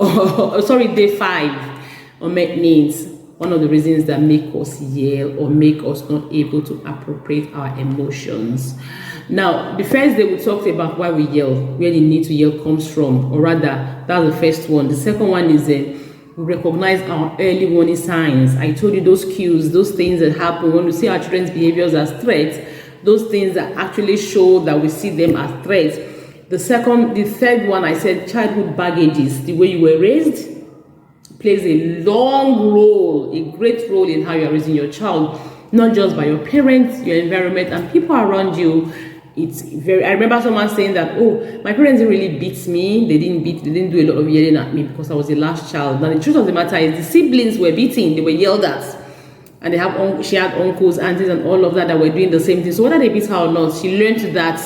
Unmet needs. One of the reasons that make us yell or make us not able to appropriate our emotions. Now, the first day we talked about why we yell, where the need to yell comes from, or rather, that's the first one. The second one is we recognize our early warning signs. I told you those cues, those things that happen when we see our children's behaviors as threats, those things that actually show that we see them as threats. The third one, I said childhood baggages, the way you were raised, plays a great role in how you are raising your child, not just by your parents, your environment, and people around you. I remember someone saying that, oh, my parents didn't really beat me. They didn't do a lot of yelling at me because I was the last child. Now the truth of the matter is the siblings were beating, they were yelled at. And she had uncles, aunties, and all of that were doing the same thing. So whether they beat her or not, she learned that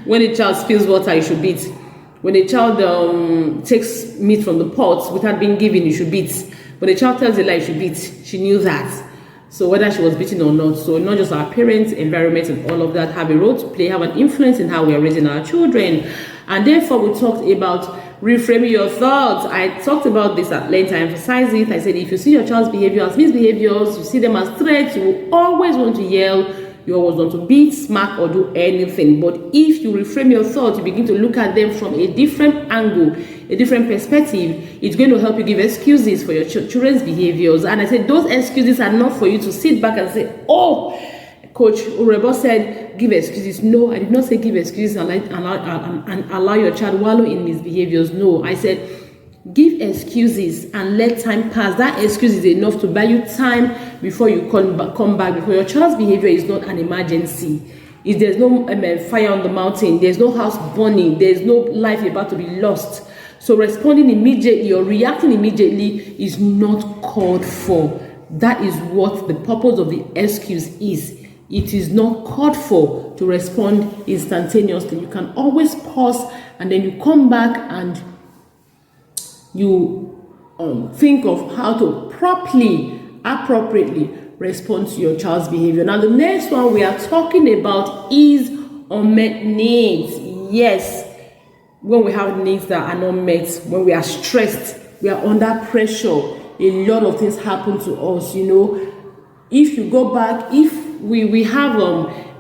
when a child spills water, you should beat. When a child takes meat from the pot without being given, you should beat. When a child tells a lie, you should beat. She knew that. So whether she was beaten or not, so not just our parents, environment, and all of that have a role to play, have an influence in how we are raising our children. And therefore, we talked about reframing your thoughts. I talked about this at length. I emphasized it. I said, if you see your child's behavior as misbehaviors, you see them as threats, you will always want to yell, you always want to beat, smack, or do anything. But if you reframe your thoughts, you begin to look at them from a different angle, a different perspective, it's going to help you give excuses for your children's behaviors. And I said, those excuses are not for you to sit back and say, oh, Coach Urebo said, give excuses. No, I did not say give excuses and allow your child wallow in misbehaviors. No, I said, give excuses and let time pass. That excuse is enough to buy you time before you come back. Because your child's behavior is not an emergency. If there's no fire on the mountain, there's no house burning, there's no life about to be lost. So responding immediately or reacting immediately is not called for. That is what the purpose of the excuse is. It is not called for to respond instantaneously. You can always pause and then you come back and you think of how to appropriately respond to your child's behavior. Now, the next one we are talking about is unmet needs. Yes, when we have needs that are not met, when we are stressed, we are under pressure, a lot of things happen to us, you know. If you go back, if we have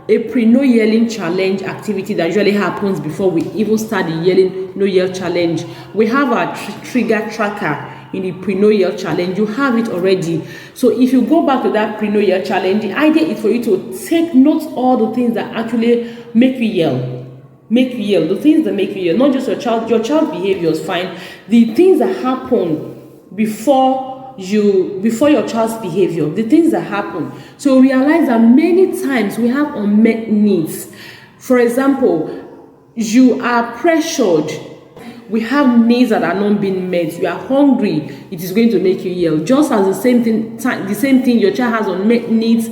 a pre-no yelling challenge activity that usually happens before we even start the yelling no yell challenge. We have our trigger tracker in the pre-no yell challenge. You have it already. So if you go back to that pre-no yell challenge, the idea is for you to take note all the things that actually make you yell. The things that make you yell, not just your child behavior is fine. The things that happen before your child's behavior, the things that happen. So realize that many times we have unmet needs. For example, you are pressured. We have needs that are not being met. You are hungry. It is going to make you yell. Just as the same thing your child has unmet needs,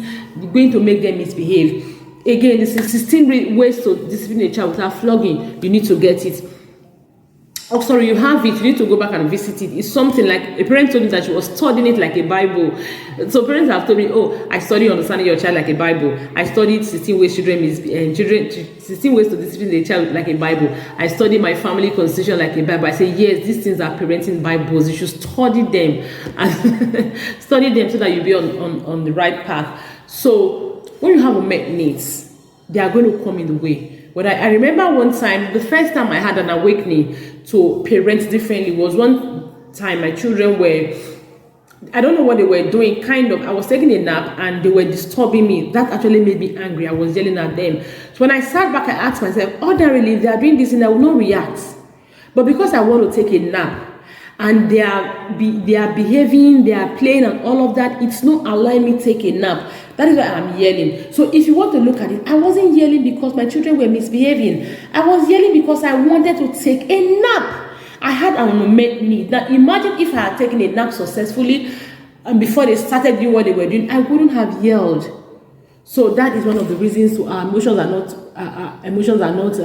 going to make them misbehave. Again, this is 16 ways to discipline a child without flogging. You need to get it. Oh, sorry, you have it. You need to go back and visit it. It's something like a parent told me that she was studying it like a Bible. So parents have told me, oh, I study understanding your child like a Bible. I studied 16 ways 16 ways to discipline the child like a Bible. I study my family constitution like a Bible. I say, yes, these things are parenting Bibles. You should study them and study them so that you'll be on the right path. So when you have unmet needs, they are going to come in the way. But I remember one time, the first time I had an awakening to parent differently was one time my children were, I don't know what they were doing, I was taking a nap and they were disturbing me. That actually made me angry. I was yelling at them. So when I sat back, I asked myself, ordinarily, if they are doing this and I will not react. But because I want to take a nap, and they are behaving, they are playing and all of that, it's not allowing me to take a nap. That is why I'm yelling. So if you want to look at it, I wasn't yelling because my children were misbehaving. I was yelling because I wanted to take a nap. I had an unmet need. Now imagine if I had taken a nap successfully and before they started doing what they were doing, I wouldn't have yelled. So that is one of the reasons our emotions are not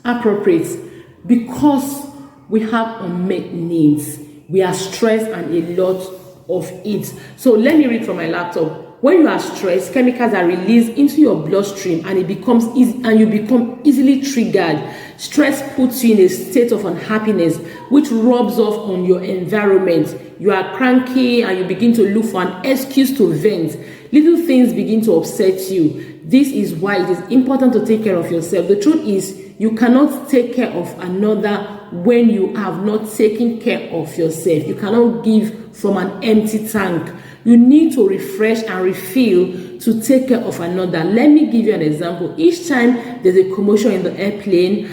appropriate, because we have unmet needs. We are stressed and a lot of it. So let me read from my laptop. When you are stressed, chemicals are released into your bloodstream and it becomes easy, and you become easily triggered. Stress puts you in a state of unhappiness, which rubs off on your environment. You are cranky and you begin to look for an excuse to vent. Little things begin to upset you. This is why it is important to take care of yourself. The truth is, you cannot take care of another when you have not taken care of yourself. You cannot give from an empty tank. You need to refresh and refill to take care of another. Let me give you an example. Each time there's a commotion in the airplane,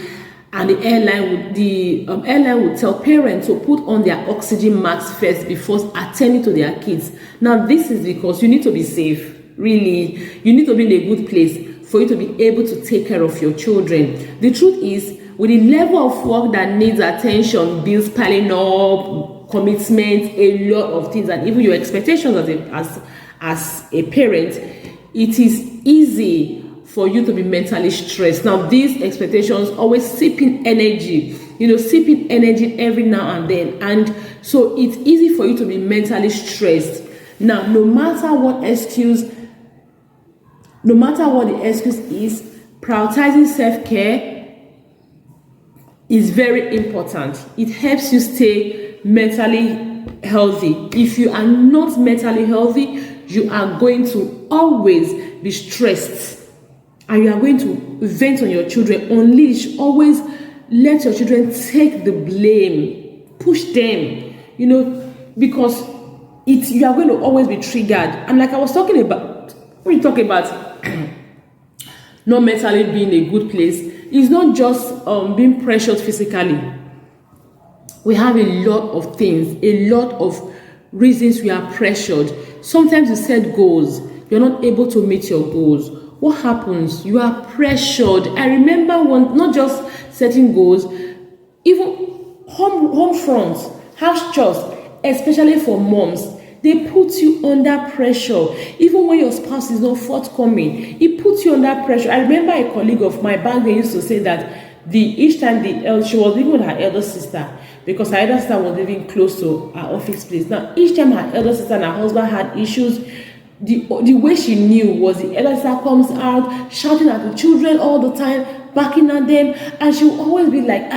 and the airline would tell parents to put on their oxygen masks first before attending to their kids. Now, this is because you need to be safe. Really, you need to be in a good place for you to be able to take care of your children. The truth is, with the level of work that needs attention, bills piling up, commitment, a lot of things, and even your expectations as a parent, it is easy for you to be mentally stressed. Now, these expectations always seep in energy, every now and then. And so it's easy for you to be mentally stressed. Now, no matter what the excuse is, prioritizing self-care is very important. It helps you stay mentally healthy. If you are not mentally healthy, you are going to always be stressed. And you are going to vent on your children, unleash, always let your children take the blame, push them, because you are going to always be triggered. And like I was talking about, when you talk about not mentally being a good place, it's not just being pressured physically. We have a lot of things, a lot of reasons we are pressured. Sometimes you set goals, you're not able to meet your goals. What happens? You are pressured. I remember not just setting goals, even home fronts, house chores, especially for moms. They put you under pressure. Even when your spouse is not forthcoming, it puts you under pressure. I remember a colleague of mine back then used to say that each time she was living with her elder sister, because her elder sister was living close to her office place. Now, each time her elder sister and her husband had issues, the way she knew was the elder sister comes out shouting at the children all the time, barking at them, and she will always be like,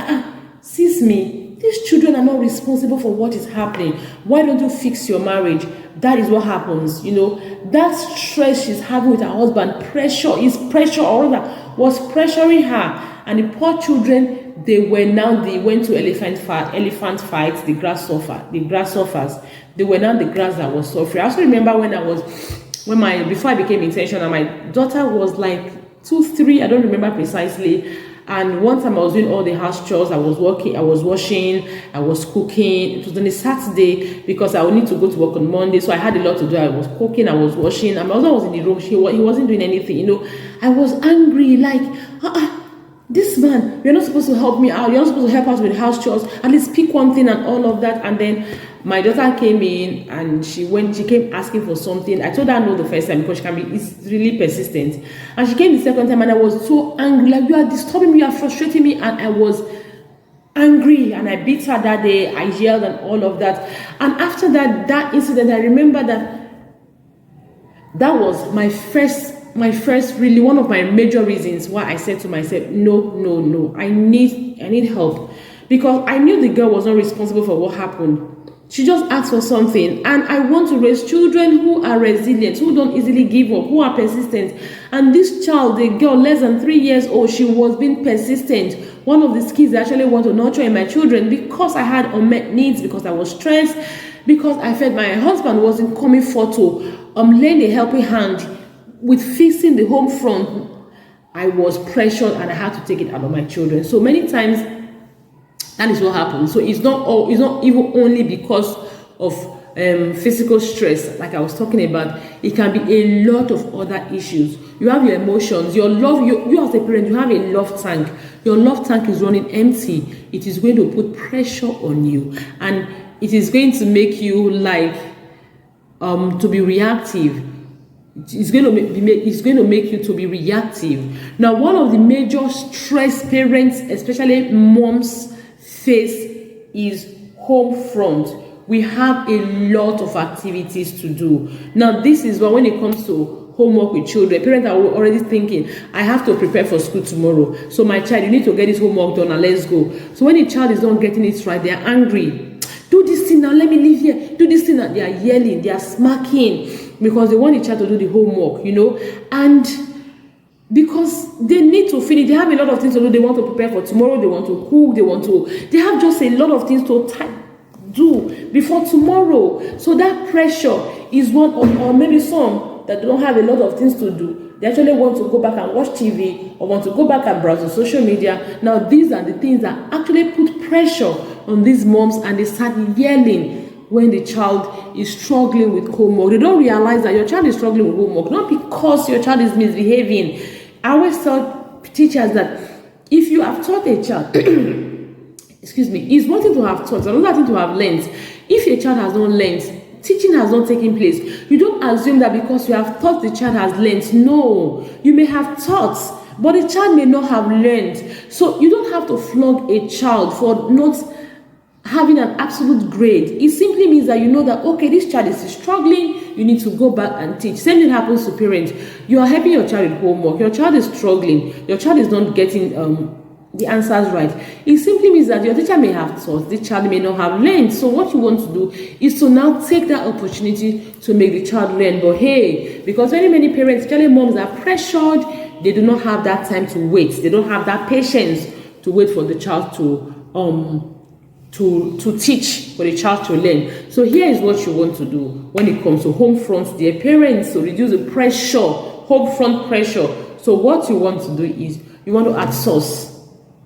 sis me, these children are not responsible for what is happening. Why don't you fix your marriage? That is what happens, That stress she's having with her husband, or rather, was pressuring her. And the poor children, they went to elephant fights, the grasshoppers. They were now the grass that was suffering. I also remember before I became intentional, my daughter was like 2, 3, I don't remember precisely. And one time I was doing all the house chores, I was working, I was washing, I was cooking. It was on a Saturday because I would need to go to work on Monday. So I had a lot to do. I was cooking, I was washing. And my husband was in the room. He wasn't doing anything, I was angry, like, this man, you're not supposed to help me out. You're not supposed to help us with house chores. At least pick one thing and all of that. And then my daughter came in and she came asking for something. I told her no the first time because it's really persistent. And she came the second time and I was so angry, like, you are disturbing me, you are frustrating me. And I was angry and I beat her that day. I yelled and all of that. And after that incident, I remember that was my first really one of my major reasons why I said to myself, no, I need help, because I knew the girl was not responsible for what happened. She just asked for something, and I want to raise children who are resilient, who don't easily give up, who are persistent. And this child, the girl less than 3 years old, she was being persistent. One of the skills I actually want to nurture in my children, because I had unmet needs, because I was stressed, because I felt my husband wasn't coming forth to lend a helping hand with fixing the home front. I was pressured and I had to take it out of my children. So many times that is what happens. So it's not even only because of physical stress, like I was talking about. It can be a lot of other issues. You have your emotions, your love. You as a parent, you have a love tank. Your love tank is running empty. It is going to put pressure on you, and it is going to make you to be reactive. It's going to make you to be reactive. Now, one of the major stress parents, especially moms, face is home front. We have a lot of activities to do. Now, this is when it comes to homework with children, parents are already thinking, I have to prepare for school tomorrow. So my child, you need to get this homework done and let's go. So when the child is not getting it right, they are angry. Do this thing now, let me leave here. Do this thing now. They are yelling, they are smacking, because they want the child to do the homework, and because they need to finish. They have a lot of things to do. They want to prepare for tomorrow. They want to cook. They have just a lot of things to do before tomorrow. So that pressure is one of, or maybe some that don't have a lot of things to do. They actually want to go back and watch TV or want to go back and browse on social media. Now, these are the things that actually put pressure on these moms, and they start yelling when the child is struggling with homework. They don't realize that your child is struggling with homework, not because your child is misbehaving. I always tell teachers that if you have taught a child, excuse me, it's one thing to have taught, another thing to have learned. If a child has not learned, teaching has not taken place, you don't assume that because you have taught, the child has learned. No, you may have taught, but the child may not have learned. So you don't have to flog a child for not having an absolute grade. It simply means that you know that, okay, this child is struggling, you need to go back and teach. Same thing happens to parents. You are helping your child with homework, your child is struggling, your child is not getting the answers right. It simply means that your teacher may have taught, the child may not have learned. So what you want to do is to now take that opportunity to make the child learn. But hey, because many parents, especially moms, are pressured, they do not have that time to wait. They don't have that patience to wait for the child to teach, for the child to learn. So here is what you want to do when it comes to home front, dear parents, to reduce the pressure, home front pressure. So what you want to do is you want to outsource.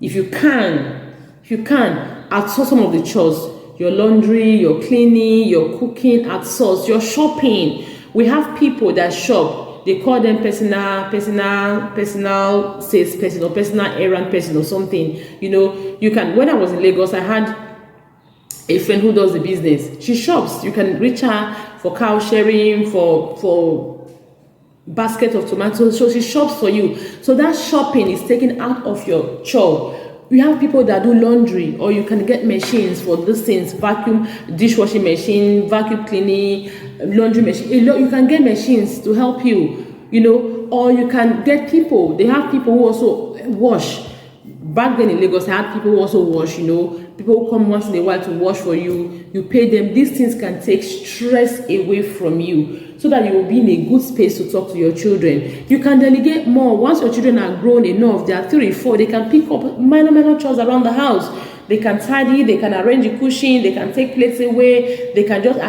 If you can outsource some of the chores, your laundry, your cleaning, your cooking, outsource, your shopping. We have people that shop. They call them personal sales person or personal errand person or something. You can. When I was in Lagos, I had a friend who does the business. She shops. You can reach her for cow sharing, for basket of tomatoes. So she shops for you. So that shopping is taken out of your chore. We have people that do laundry, or you can get machines for these things: vacuum, dishwashing machine, vacuum cleaning, laundry machine. You can get machines to help you, or you can get people. They have people who also wash. Back then in Lagos, I had people who also wash, people who come once in a while to wash for you. You pay them. These things can take stress away from you so that you will be in a good space to talk to your children. You can delegate more. Once your children are grown enough, they are 3, 4, they can pick up minor chores around the house. They can tidy, they can arrange the cushion, they can take plates away, they can just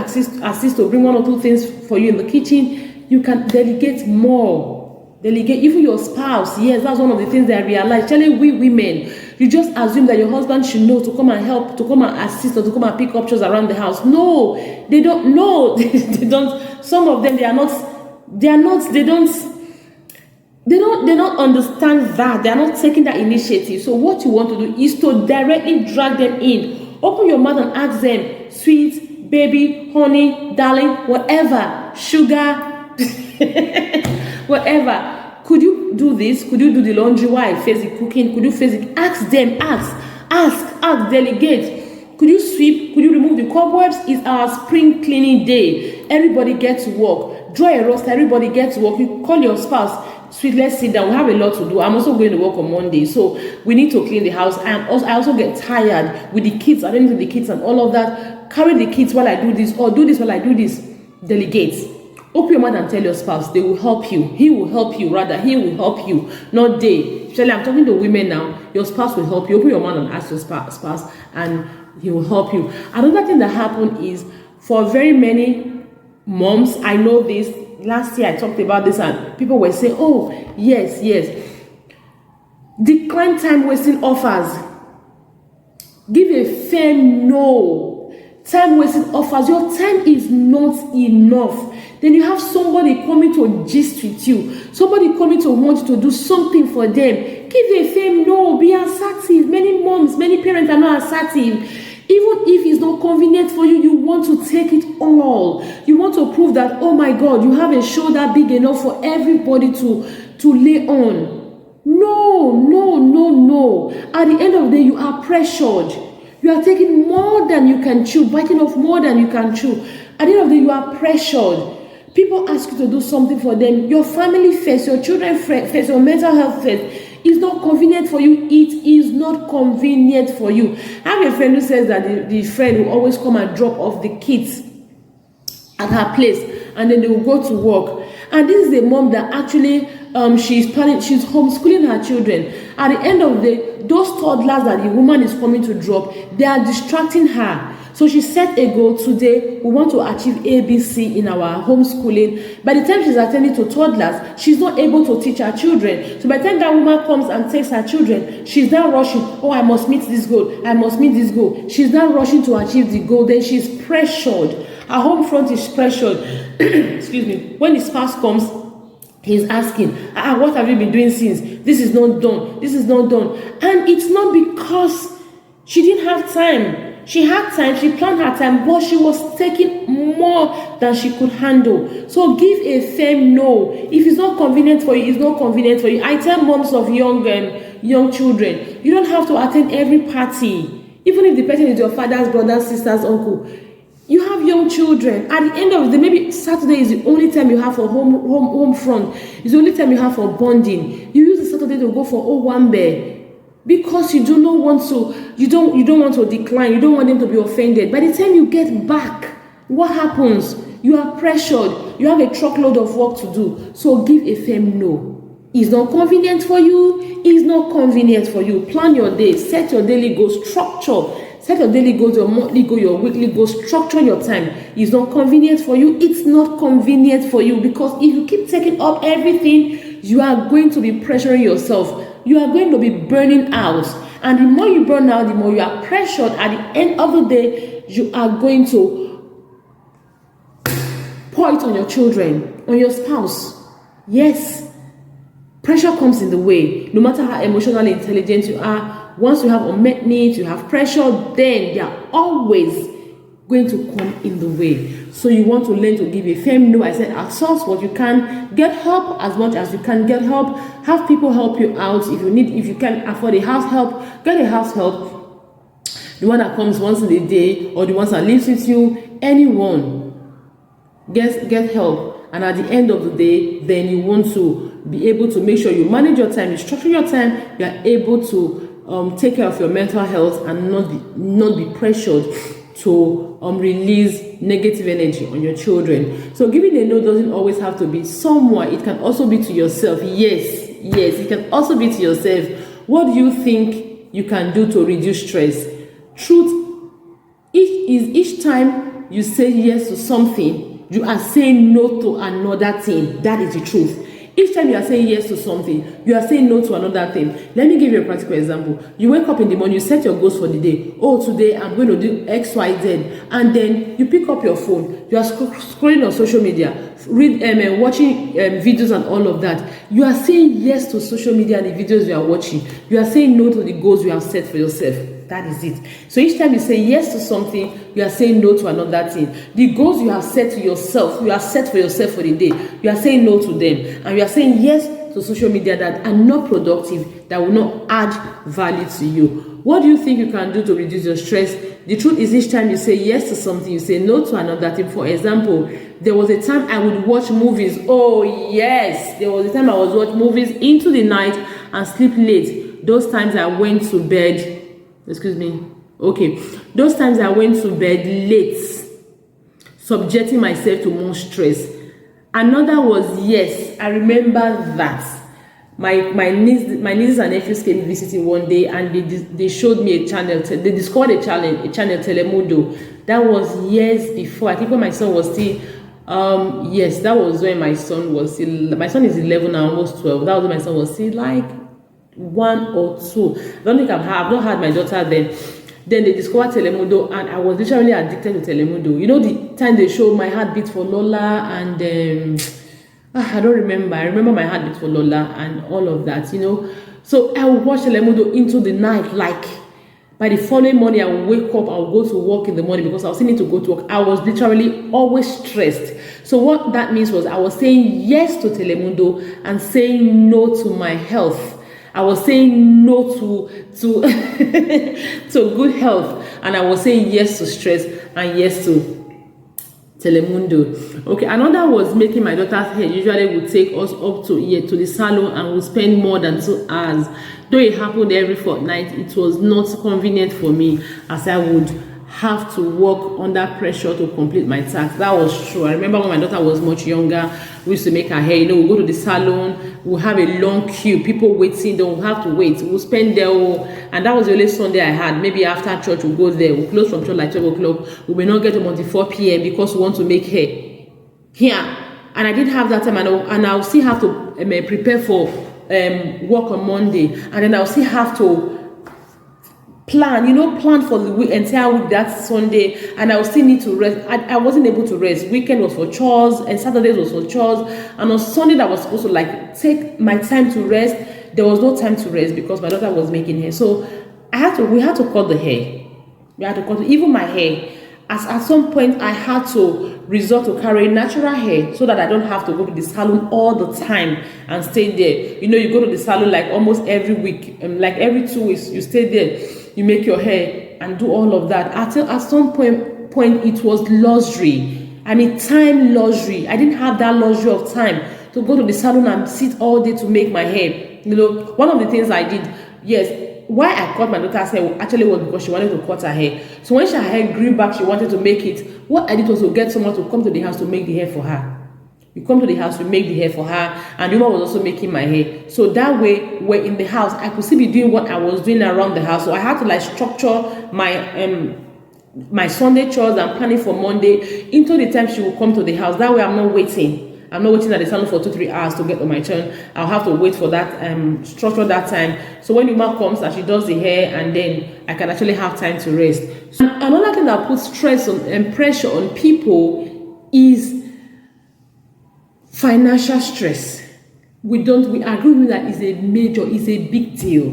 assist to bring 1 or 2 things for you in the kitchen. You can delegate more. Delegate, even your spouse. Yes, that's one of the things that I realized. Actually, we women, you just assume that your husband should know to come and help, to come and assist, or to come and pick up chores around the house. No, they don't know. They don't. Some of them, they don't understand that. They are not taking that initiative. So what you want to do is to directly drag them in. Open your mouth and ask them, sweet, baby, honey, darling, whatever, sugar, whatever. Could you do this? Could you do the laundry while I face the cooking? Could you face it? Ask them, ask, delegate. Could you sweep? Could you remove the cobwebs? It's our spring cleaning day. Everybody gets to work. Draw a roster, everybody gets to work. You call your spouse, sweet, let's sit down. We have a lot to do. I'm also going to work on Monday, so we need to clean the house. I also get tired with the kids, attending to the kids and all of that. Carry the kids while I do this, or do this while I do this. Delegate. Open your mouth and tell your spouse. They will help you. He will help you. Rather, he will help you, not they. Actually, I'm talking to women now. Your spouse will help you. Open your mouth and ask your spouse, and he will help you. Another thing that happened is, for very many moms, I know this. Last year I talked about this, and people were saying, "Oh, yes, decline time wasting offers. Give a firm no. Time wasting offers. Your time is not enough." Then you have somebody coming to gist with you, somebody coming to want you to do something for them. Give a firm no. Be assertive. Many moms, many parents are not assertive. Even if it's not convenient for you, you want to take it all. You want to prove that, oh my God, you have a shoulder big enough for everybody to lay on. No. At the end of the day, you are pressured. You are taking more than you can chew, biting off more than you can chew. At the end of the day, you are pressured. People ask you to do something for them. Your family first, your children first, your mental health first. It's not convenient for you. It is not convenient for you. I have a friend who says that the friend will always come and drop off the kids at her place, and then they will go to work. And this is a mom that actually she's homeschooling her children. At the end of the day, those toddlers that the woman is coming to drop, they are distracting her. So she set a goal today. We want to achieve ABC in our homeschooling. By the time she's attending to toddlers, she's not able to teach her children. So by the time that woman comes and takes her children, she's now rushing. Oh, I must meet this goal. I must meet this goal. She's now rushing to achieve the goal. Then she's pressured. Her home front is pressured. Excuse me. When the spouse comes, he's asking, what have you been doing since? This is not done. This is not done. And it's not because she didn't have time. She had time, she planned her time, but she was taking more than she could handle. So give a firm no. If it's not convenient for you, it's not convenient for you. I tell moms of young children, you don't have to attend every party. Even if the person is your father's brother, sister's uncle. You have young children. At the end of the day, maybe Saturday is the only time you have for home front. It's the only time you have for bonding. You use the Saturday to go for Owambe. Because you do not want to, you don't want to decline, you don't want them to be offended. By the time you get back, what happens? You are pressured, you have a truckload of work to do. So give a firm no. It's not convenient for you, it's not convenient for you. Plan your day, set your daily goals, structure. Set your daily goals, your monthly goal, your weekly goals, structure your time. It's not convenient for you, it's not convenient for you. Because if you keep taking up everything, you are going to be pressuring yourself. You are going to be burning out. And the more you burn out, the more you are pressured. At the end of the day, you are going to pour it on your children, on your spouse. Yes, pressure comes in the way. No matter how emotionally intelligent you are, once you have unmet needs, you have pressure, then they are always going to come in the way. So you want to learn to give a firm no. I said, outsource what you can, get help as much as you can get help, have people help you out. If you can afford a house help, get a house help. The one that comes once in a day, or the ones that lives with you, anyone, get help. And at the end of the day, then you want to be able to make sure you manage your time, you structure your time, you are able to take care of your mental health and not be pressured to release negative energy on your children. So giving a no doesn't always have to be someone. It can also be to yourself. Yes, it can also be to yourself. What do you think you can do to reduce stress? Truth is, each time you say yes to something, you are saying no to another thing. That is the truth. Each time you are saying yes to something, you are saying no to another thing. Let me give you a practical example. You wake up in the morning, you set your goals for the day. Oh, today I'm going to do X, Y, Z. And then you pick up your phone. You are scrolling on social media, watching videos and all of that. You are saying yes to social media and the videos you are watching. You are saying no to the goals you have set for yourself. That is it. So each time you say yes to something, you are saying no to another thing. The goals you have set to yourself, you have set for yourself for the day, you are saying no to them. And you are saying yes to social media that are not productive, that will not add value to you. What do you think you can do to reduce your stress? The truth is, each time you say yes to something, you say no to another thing. For example, there was a time I would watch movies. Oh yes, there was a time I was watching movies into the night and sleep late. Those times I went to bed. Those times I went to bed late, subjecting myself to more stress. Another was, yes, I remember that my nieces and nephews came visiting one day, and they showed me a channel. They discovered a channel Telemundo. That was years before. I think when my son was still yes, that was when my son was still. My son is 11 and almost 12. That was when my son was still like 1 or 2. I don't think I've not had my daughter then. Then they discovered Telemundo, and I was literally addicted to Telemundo. You know, the time they showed My Heart Beat for Lola, and I don't remember. I remember My Heart Beat for Lola and all of that, you know. So I would watch Telemundo into the night. Like by the following morning, I would wake up, I would go to work in the morning because I was still need to go to work. I was literally always stressed. So what that means was I was saying yes to Telemundo and saying no to my health. I was saying no to good health, and I was saying yes to stress and yes to Telemundo. Okay, another was making my daughter's hair. Usually would take us up to the salon, and would spend more than 2 hours. Though it happened every fortnight, it was not convenient for me, as I would have to work under pressure to complete my task. That was true. I remember when my daughter was much younger, we used to make her hair. You know, we go to the salon, we'll have a long queue, people waiting, they will have to wait. We'll spend there, and that was the only Sunday I had. Maybe after church, we'll go there. We'll close from church like 12 o'clock. We may not get home until 4 p.m. because we want to make hair here. And I didn't have that time, and I'll still have to prepare for work on Monday, and then I'll still have to plan for the entire week that Sunday, and I will still need to rest. I wasn't able to rest. Weekend was for chores, and Saturdays was for chores, and on Sunday that was supposed to like take my time to rest. There was no time to rest because my daughter was making hair. So we had to cut the hair. We had to cut even my hair. As at some point I had to resort to carrying natural hair so that I don't have to go to the salon all the time and stay there. You know, you go to the salon like almost every week, like every 2 weeks, you stay there. You make your hair and do all of that. At some point it was luxury. I mean, time luxury. I didn't have that luxury of time to go to the salon and sit all day to make my hair. You know, one of the things I did, yes, why I cut my daughter's hair actually was because she wanted to cut her hair. So when her hair grew back, she wanted to make it. What I did was to get someone to come to the house to make the hair for her. You come to the house, we make the hair for her, and the woman was also making my hair. So that way, we're in the house. I could still be doing what I was doing around the house. So I had to like structure my Sunday chores and planning for Monday into the time she will come to the house. That way, I'm not waiting. I'm not waiting at the salon for 2-3 hours to get on my turn. I'll have to wait for that structure that time. So when the woman comes and she does the hair, and then I can actually have time to rest. So another thing that puts stress and pressure on people is financial stress. We agree with that is a big deal.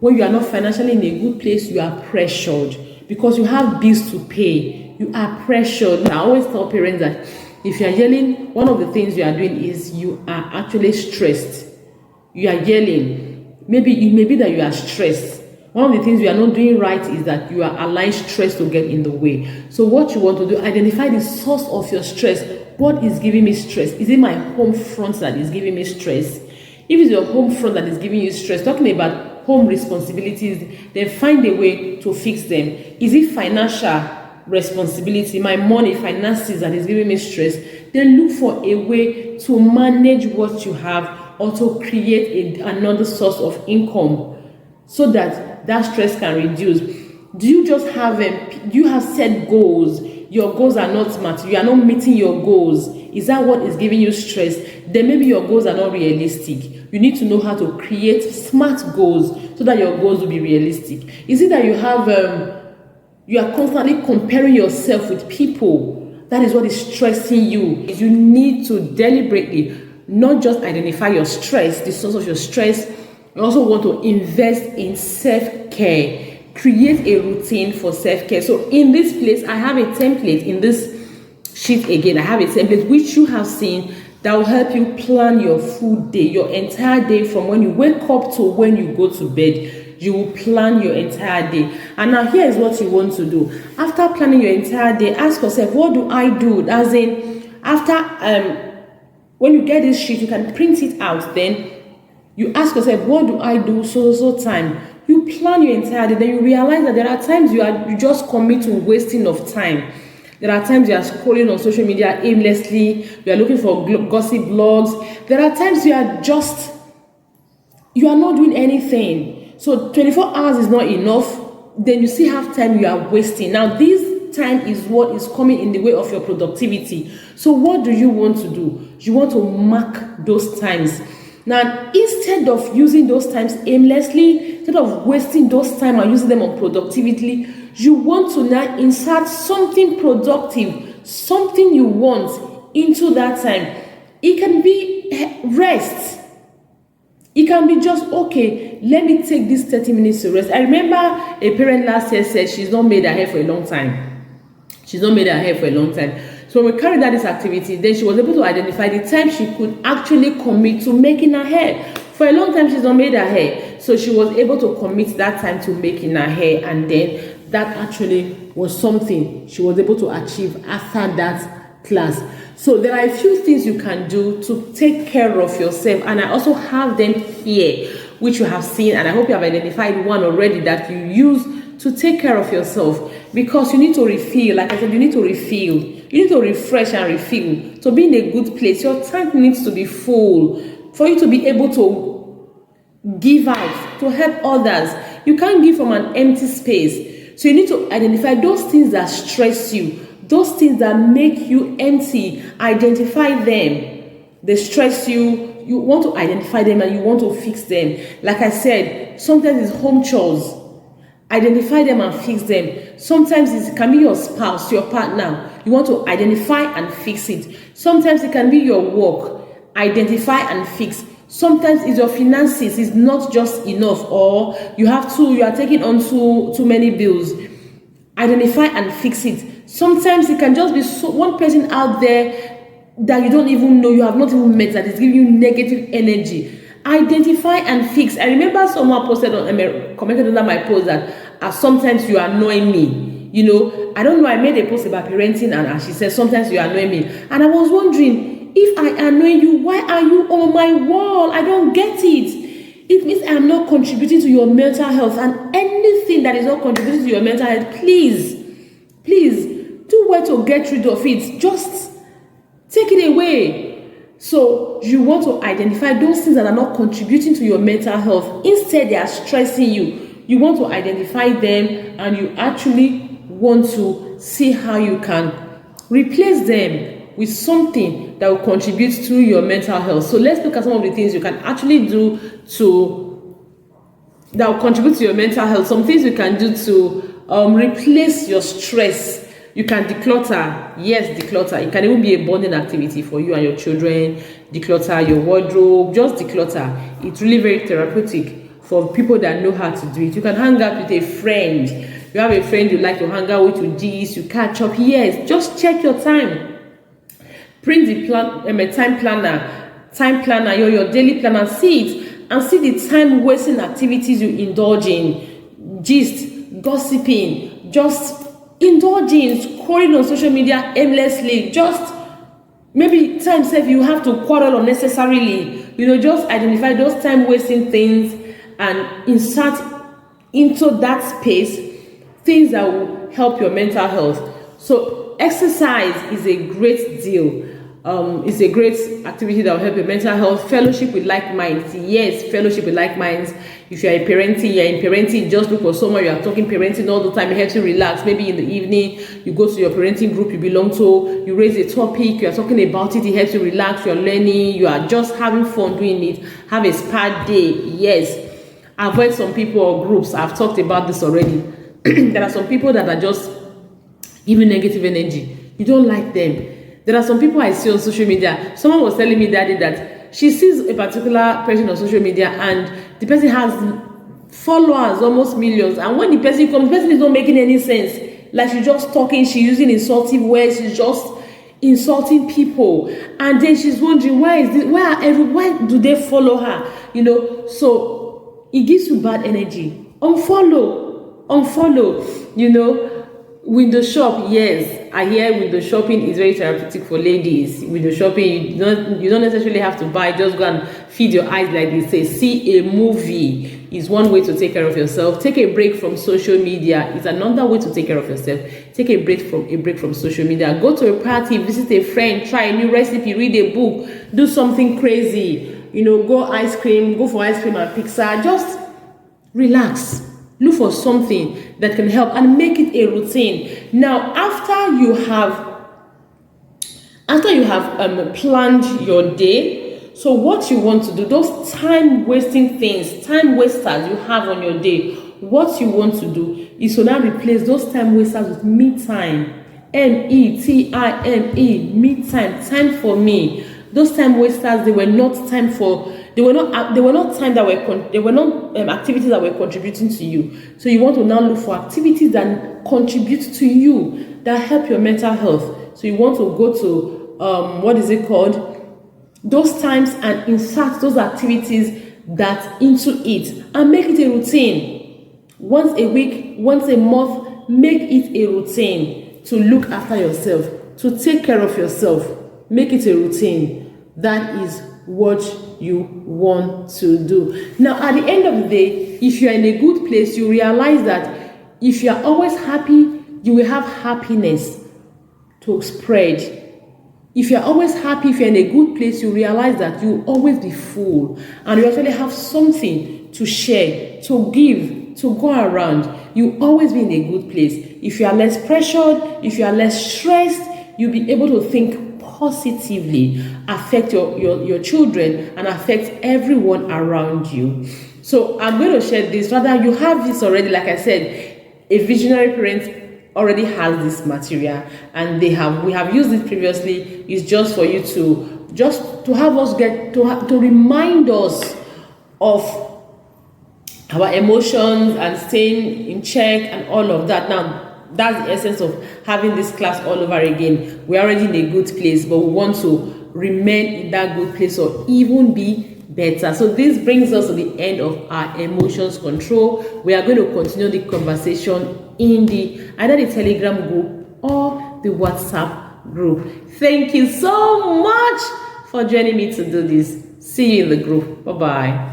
When you are not financially in a good place, you are pressured because you have bills to pay. You are pressured. I always tell parents that if you are yelling, one of the things you are doing is you are actually stressed. You are yelling. Maybe it may be that you are stressed. One of the things you are not doing right is that you are allowing stress to get in the way. So what you want to do, identify the source of your stress. What is giving me stress? Is it my home front that is giving me stress? If it's your home front that is giving you stress, talking about home responsibilities, then find a way to fix them. Is it financial responsibility, my money, finances that is giving me stress? Then look for a way to manage what you have, or to create another source of income so that that stress can reduce. Do you just have do you have set goals? Your goals are not met, you are not meeting your goals. Is that what is giving you stress? Then maybe your goals are not realistic. You need to know how to create smart goals so that your goals will be realistic. Is it that you have you are constantly comparing yourself with people? That is what is stressing you. You need to deliberately not just identify your stress, the source of your stress. You also want to invest in self-care. Create a routine for self-care. So in this place, I have a template in this sheet again. I have a template which you have seen that will help you plan your full day, your entire day, from when you wake up to when you go to bed. You will plan your entire day. And now here is what you want to do. After planning your entire day, ask yourself, what do I do? As in, after when you get this sheet, you can print it out. Then you ask yourself, what do I do so time? You plan your entire day. Then you realize that there are times you just commit to wasting of time. There are times you are scrolling on social media aimlessly. You are looking for gossip blogs. There are times you are not doing anything. So 24 hours is not enough. Then you still have time you are wasting. Now this time is what is coming in the way of your productivity. So what do you want to do? You want to mark those times. Now, instead of using those times aimlessly, instead of wasting those time and using them on productivity, you want to now insert something productive, something you want into that time. It can be rest. It can be just, okay, let me take this 30 minutes to rest. I remember a parent last year said she's not made her hair for a long time. She's not made her hair for a long time. So when we carried out this activity, then she was able to identify the time she could actually commit to making her hair. For a long time, she's not made her hair. So she was able to commit that time to making her hair. And then that actually was something she was able to achieve after that class. So there are a few things you can do to take care of yourself. And I also have them here, which you have seen. And I hope you have identified one already that you use to take care of yourself. Because you need to refill. Like I said, you need to refill. You need to refresh and refill. To be in a good place, your tank needs to be full. For you to be able to give out, to help others. You can't give from an empty space. So you need to identify those things that stress you. Those things that make you empty. Identify them. They stress you. You want to identify them and you want to fix them. Like I said, sometimes it's home chores. Identify them and fix them. Sometimes it can be your spouse, your partner. You want to identify and fix it. Sometimes it can be your work. Identify and fix. Sometimes it's your finances. It's not just enough, or you are taking on too many bills. Identify and fix it. Sometimes it can just be one person out there that you don't even know, you have not even met, that is giving you negative energy. Identify and fix. I remember someone commented under my post that sometimes you annoy me. You know, I don't know, I made a post about parenting and she said, sometimes you annoy me. And I was wondering, if I annoy you, why are you on my wall? I don't get it. It means I'm not contributing to your mental health. And anything that is not contributing to your mental health, please do well to get rid of it. Just take it away. So you want to identify those things that are not contributing to your mental health. Instead, they are stressing you. You want to identify them and you actually want to see how you can replace them with something that will contribute to your mental health. So let's look at some of the things you can actually do that will contribute to your mental health. Some things you can do to replace your stress. You can declutter. Yes, declutter. It can even be a bonding activity for you and your children. Declutter your wardrobe. Just declutter. It's really very therapeutic for people that know how to do it. You can hang out with a friend. You have a friend you like to hang out with, you gist, you catch up. Yes, just check your time. Print the time planner, your daily planner. See it and see the time wasting activities you indulge in. Gist, gossiping, just indulging, scrolling on social media aimlessly. Just maybe time safe you have to quarrel unnecessarily. just identify those time wasting things and insert into that space things that will help your mental health. So exercise is a great deal. It's a great activity that will help your mental health. Fellowship with like minds. Yes, fellowship with like minds. If you're in parenting, just look for someone you are talking parenting all the time. It helps you relax. Maybe in the evening, you go to your parenting group you belong to, you raise a topic, you are talking about it, it helps you relax, you're learning, you are just having fun doing it. Have a spa day. Yes. Avoid some people or groups. I've talked about this already. There are some people that are just giving negative energy. You don't like them. There are some people I see on social media. Someone was telling me that day that she sees a particular person on social media and the person has followers, almost millions. And when the person comes, the person is not making any sense. Like she's just talking, she's using insultive words, she's just insulting people. And then she's wondering, why do they follow her? So it gives you bad energy. Unfollow. Window shop, yes, I hear window shopping is very therapeutic for ladies. Window shopping, you don't necessarily have to buy, just go and feed your eyes, like they say. See a movie is one way to take care of yourself. Take a break from social media is another way to take care of yourself. Take a break from social media. Go to a party, visit a friend, try a new recipe, read a book, do something crazy. Go for ice cream and pizza. Just relax. Look for something that can help and make it a routine. Now, after you have planned your day, so what you want to do, those time wasters you have on your day, what you want to do is to now replace those time wasters with me time. METIME, me time, time for me. Those time wasters, they were not activities that were contributing to you. So you want to now look for activities that contribute to you, that help your mental health. So you want to go to those times and insert those activities that into it and make it a routine. Once a week, once a month, make it a routine to look after yourself, to take care of yourself. Make it a routine. That is what you want to do. Now, at the end of the day, if you're in a good place, you realize that if you're always happy, you will have happiness to spread. If you're always happy, if you're in a good place, you realize that you will always be full and you actually have something to share, to give, to go around. You always be in a good place. If you are less pressured, if you are less stressed, you'll be able to think positively, affect your children and affect everyone around you. So I'm going to share this. Rather, you have this already. Like I said, a visionary parent already has this material, and we have used it previously. It's just for you to have us to remind us of our emotions and staying in check and all of that. Now, that's the essence of having this class all over again. We're already in a good place, but we want to remain in that good place or even be better. So this brings us to the end of our emotions control. We are going to continue the conversation in either the Telegram group or the WhatsApp group. Thank you so much for joining me to do this. See you in the group. Bye-bye.